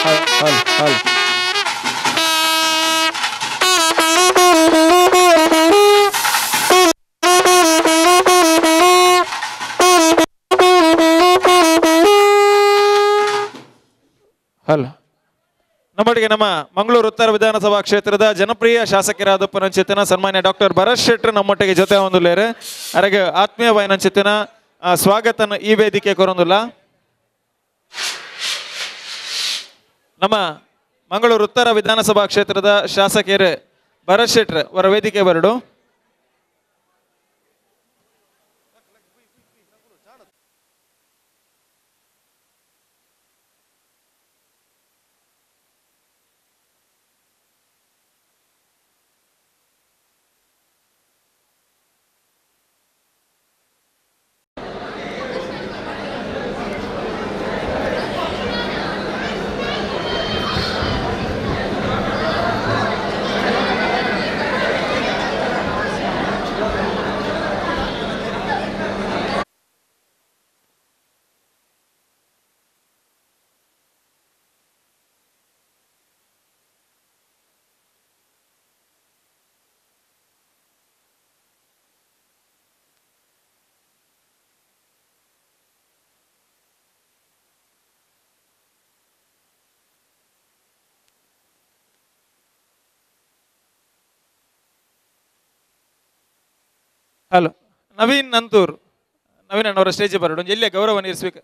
ಹಾಲ್ ಹಾಲ್ ಹಲೋ. ನಮ್ಮೊಟ್ಟಿಗೆ ನಮ್ಮ ಮಂಗಳೂರು ಉತ್ತರ ವಿಧಾನಸಭಾ ಕ್ಷೇತ್ರದ ಜನಪ್ರಿಯ ಶಾಸಕರಾದ ಪನಂಚಿತ್ತಿನ ಸನ್ಮಾನ್ಯ ಡಾಕ್ಟರ್ ಭರತ್ ಶೆಟ್ಟರ್ ನಮ್ಮೊಟ್ಟಿಗೆ ಜೊತೆ ಹೊಂದುಲೇರು ಅರಗೆ ಆತ್ಮೀಯ ವೈನಂಚಿತ್ತಿನ ಸ್ವಾಗತನ ಈ ವೇದಿಕೆ ಕೊರೊಂದುಲ್ಲ. ನಮ್ಮ ಮಂಗಳೂರು ಉತ್ತರ ವಿಧಾನಸಭಾ ಕ್ಷೇತ್ರದ ಶಾಸಕರು ಭರತ್ ಶೆಟ್ಟರ್ ಅವರ ವೇದಿಕೆ ಬರಡು. ಹಲೋ. ನವೀನ್ ನಂತೂರ್ ನವೀನ್ ಅಣ್ಣವರ ಸ್ಟೇಜ್ ಬರೋಡು ಎಲ್ಲಿಯ ಗೌರವ ನೀರಿಸ್ಬೇಕು.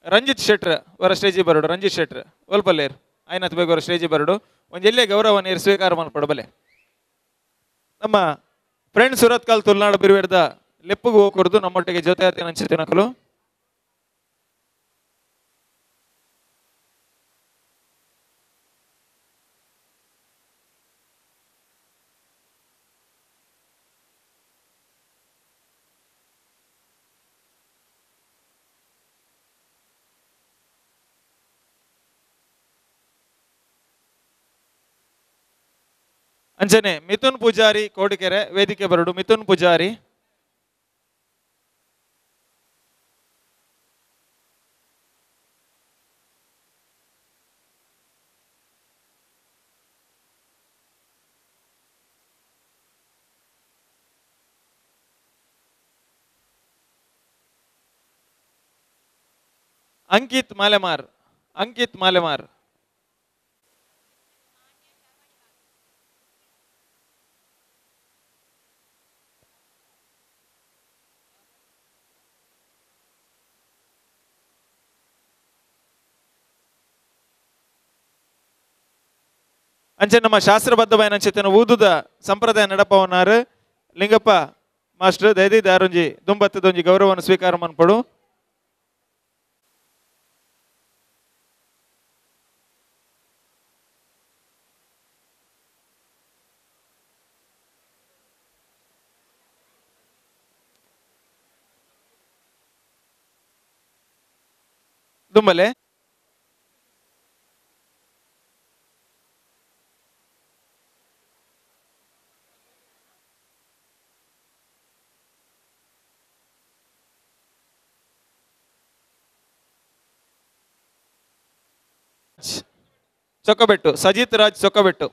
ರಂಜಿತ್ ಶೆಟ್ರ್ ಅವರ ಸ್ಟೇಜ್ ಬರೋಡು ರಂಜಿತ್ ಶೆಟ್ರ್ ಒಲ್ಪಲ್ಲೇರ್ ಆಯ್ನತ್ ಬೇಗ ಅವರ ಸ್ಟೇಜ್ ಬರೋಡು ಒಂದು ಎಲ್ಲಿಯ ಗೌರವ ನೀರು ಸ್ವೀಕಾರ ಮಾಡ್ಕೊಡಬಲ್ಲೆ. ನಮ್ಮ ಫ್ರೆಂಡ್ ಸುರತ್ಕಲ್ ತುಳುನಾಡು ಬಿರುವೆಡ್ದ ಲೆಪ್ಪುಗೂ ಹೋಗ್ಕೊಡ್ದು ನಮ್ಮೊಟ್ಟಿಗೆ ಜೊತೆ ಆತ ಅನ್ಸಿತಿನಕಲು. ಅಂಚನೆ ಮಿಥುನ್ ಪೂಜಾರಿ ಕೋಡಿಕೆರೆ ವೇದಿಕೆ ಬರಡು. ಮಿಥುನ್ ಪೂಜಾರಿ ಅಂಕಿತ್ ಮಾಲೆಮಾರ್ ಅಂಕಿತ್ ಮಾಲೆಮಾರ್ ಅಂಚೆ ನಮ್ಮ ಶಾಸ್ತ್ರಬದ್ಧವಾದ ಚಿತ್ತನ ಊದುದ ಸಂಪ್ರದಾಯ ನಡಪವನಾರು ಲಿಂಗಪ್ಪ ಮಾಸ್ಟರ್ ದಯದಿ ದಾರುಂಜಿ ದುಂಬತ್ತದೊಂಜಿ ಗೌರವವನ್ನು ಸ್ವೀಕಾರ ಮನ್ಪಡು. ದುಂಬಲೆ ಚೊಕ್ಕಬೆಟ್ಟು ಸಜಿತ್ ರಾಜ್ ಚೊಕ್ಕಬೆಟ್ಟು.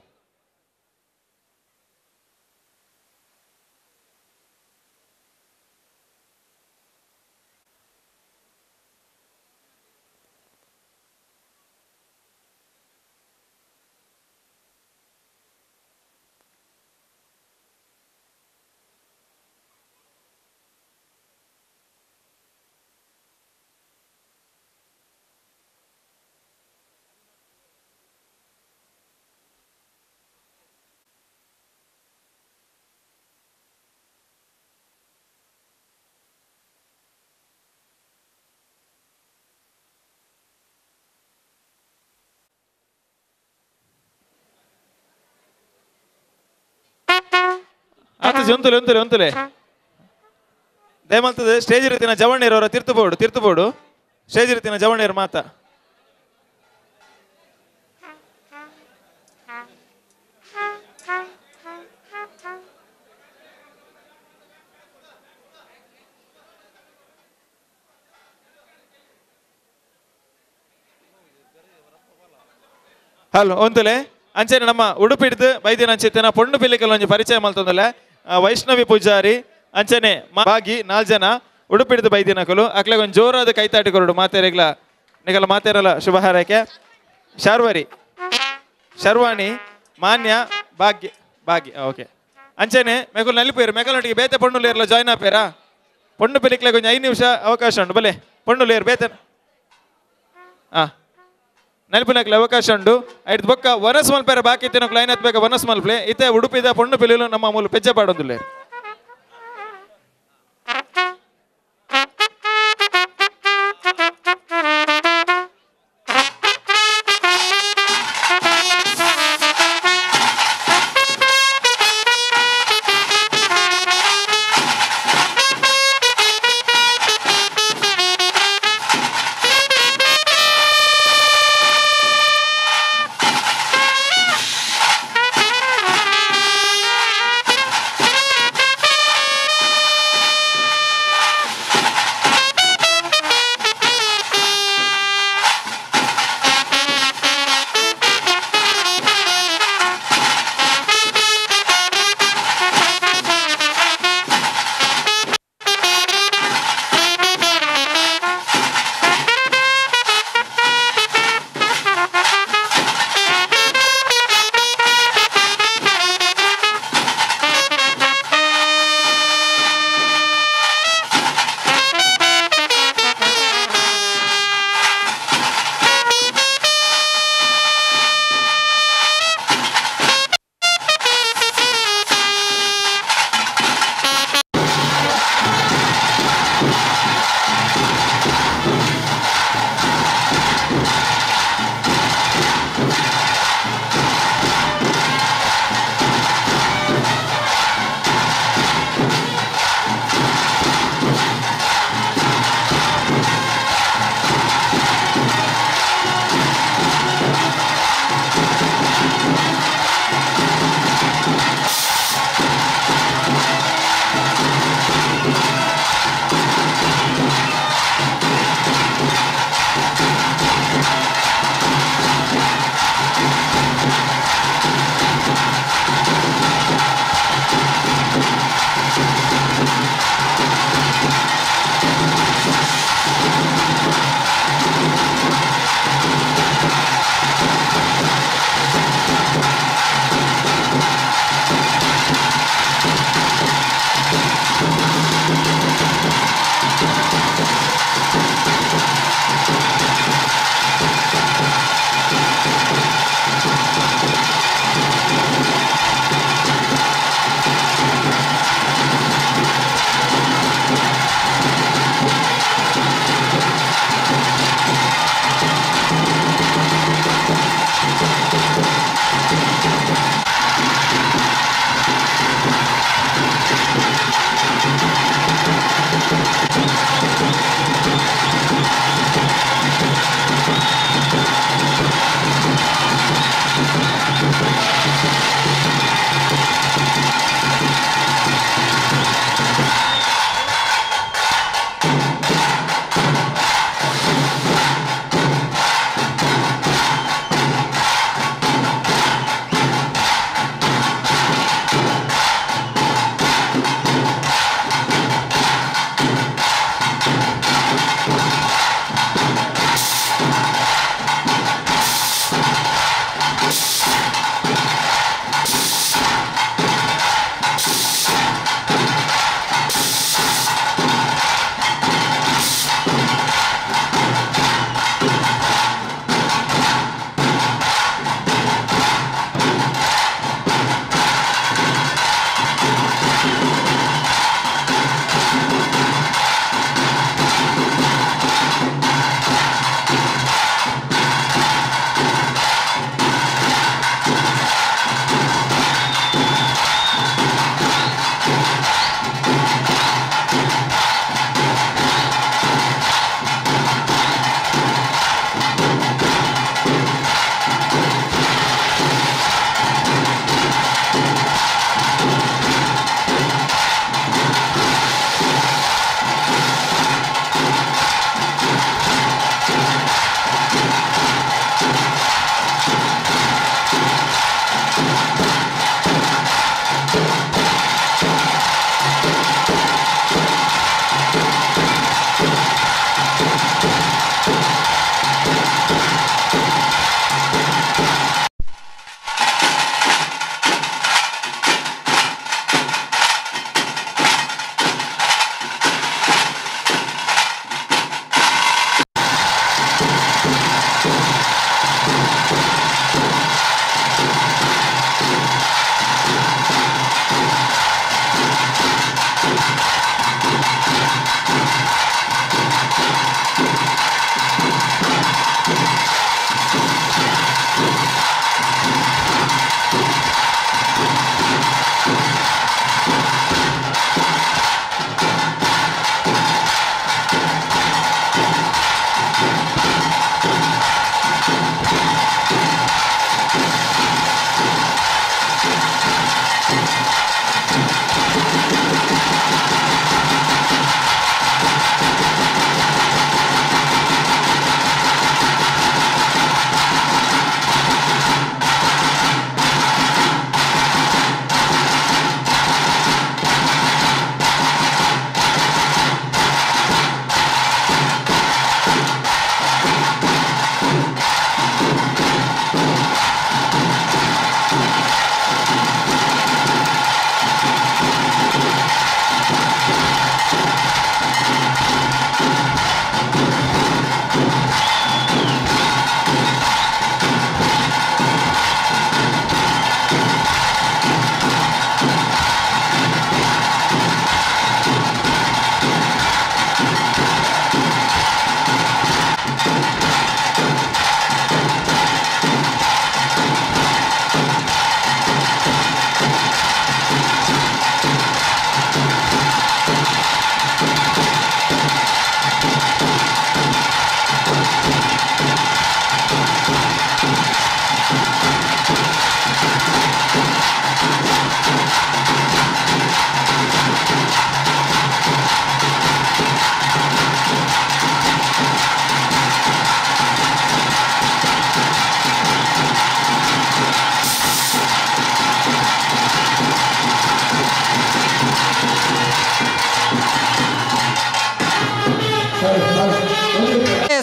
ಒಂತುಲೆ ಒಂತುಲೆ ಒಂತುಲೆ ದಯಮಲ್ತದ ಸ್ಟೇಜ್ ರೀತಿನ ಜವಣ್ಣೀರವರ ತೀರ್ಥಬೋಡು ಸ್ಟೇಜ್ ರೀತಿನ ಜವಣ್ಣೀರ್ ಮಾತ ಹಲೋ ಒಂದುಲೆ ಅಂಚನೆ ನಮ್ಮ ಉಡುಪಿ ಹಿಡಿದು ಬೈದಿನ ಅಂಚಿತ್ತಿನ ಪೊಣ್ಣು ಪಿಲಿಕಲ್ ಒಂಜಿ ಪರಿಚಯ ಮಲ್ತೊಂದಲೆ ವೈಷ್ಣವಿ ಪೂಜಾರಿ ಅಂಚನೆ ಬಾಗಿ 4 ಜನ ಉಡುಪಿ ಹಿಡಿದು ಬೈದಿನಕಲು ಅಕ್ಲೆಗೆ ಒಂದು ಜೋರಾದ ಕೈತಾಟಿ ಕೊರಡು ಮಾತೇರಿಗ್ಲ ನಿಗಲ ಮಾತೇರಲ್ಲ ಶುಭ ಹಾರೈಕೆ ಶರ್ವಾಣಿ ಮಾನ್ಯ ಭಾಗ್ಯ ಓಕೆ ಅಂಚನೆ ಮೆಕುಲ್ ನಲಿಪೇರು ಮೆಕಲೊಟ್ಟಿಗೆ ಬೇತೆ ಪೊಣ್ಣುಲೇರ್ಲ ಜಾಯ್ನ್ ಆಪೇರಾ ಪೊಣ್ಣು ಪಿಲಿಕ್ಲೆ ಕೊಂಚ 5 ನಿಮಿಷ ಅವಕಾಶ ಉಂಟು ಬಲೆ ಪೊಣ್ಣುಲೇರು ಬೇತೆ ನೆನಪಿನಕ್ಲೆ ಅವಕಾಶ ಉಂಟು ಐದು ಬೊಕ್ಕ ವನಸ್ ಮಲ್ಪೇರ ಬಾಕಿ ತಿನ್ನೋಕೆ ಲೈನ್ ಹತ್ಬೇಕು ವನಸ್ ಮಲ್ಪೆ ಇತ್ತೆ ಉಡುಪಿದ ಪೊಣ್ಣು ಪಿಲಿಲು ನಮ್ಮ ಮೂಲ ಪೆಜ್ಜೆ ಪಾಡೊಂದುಲ್ಲೆ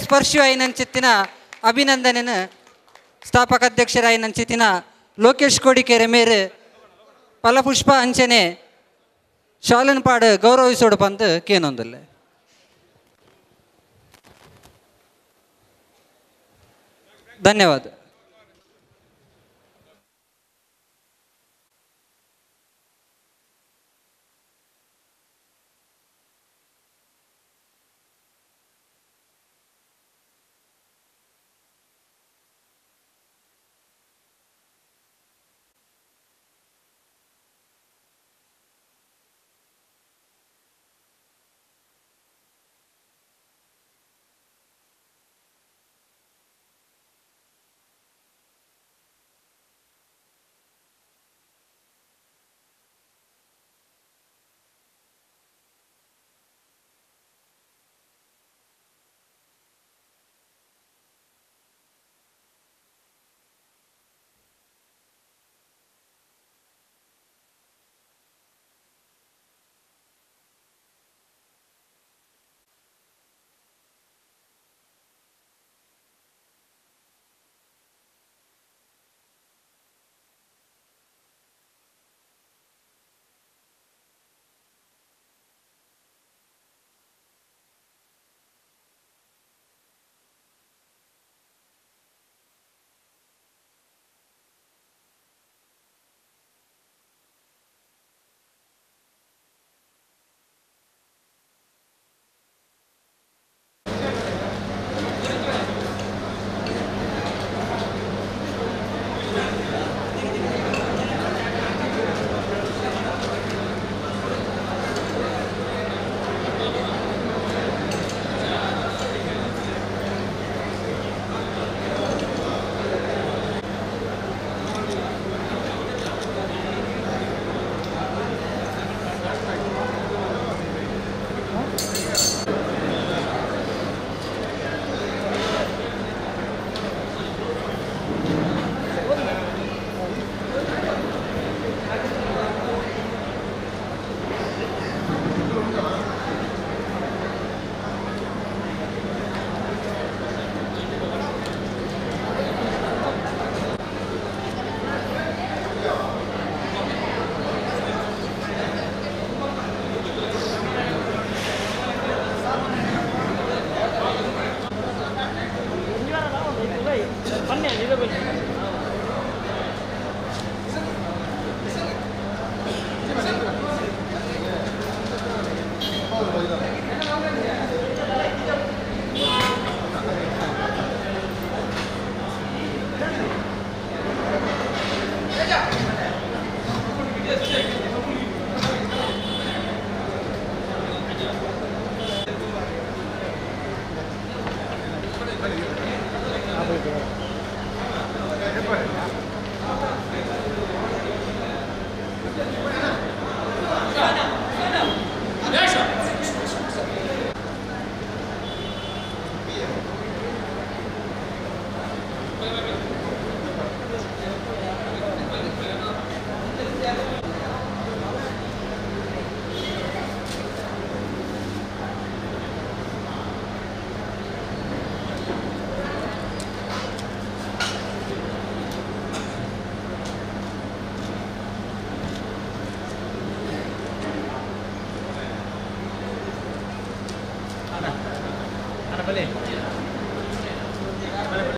ಸ್ಪರ್ಶಿಯಾಯಿನಂಚಿತ್ತಿನ ಅಭಿನಂದನೆನ ಸ್ಥಾಪಕ ಅಧ್ಯಕ್ಷರಾಯಿನಂಚಿತ್ತಿನ ಲೋಕೇಶ್ ಕೋಡಿಕೆರೆ ಮೇರೆ ಫಲಪುಷ್ಪ ಅಂಚನೆ ಶಾಲನ್ಪಾಡು ಗೌರವಿಸೋಡು ಬಂದು ಕೇನೊಂದಿಲ್ಲ. ಧನ್ಯವಾದ. Yeah.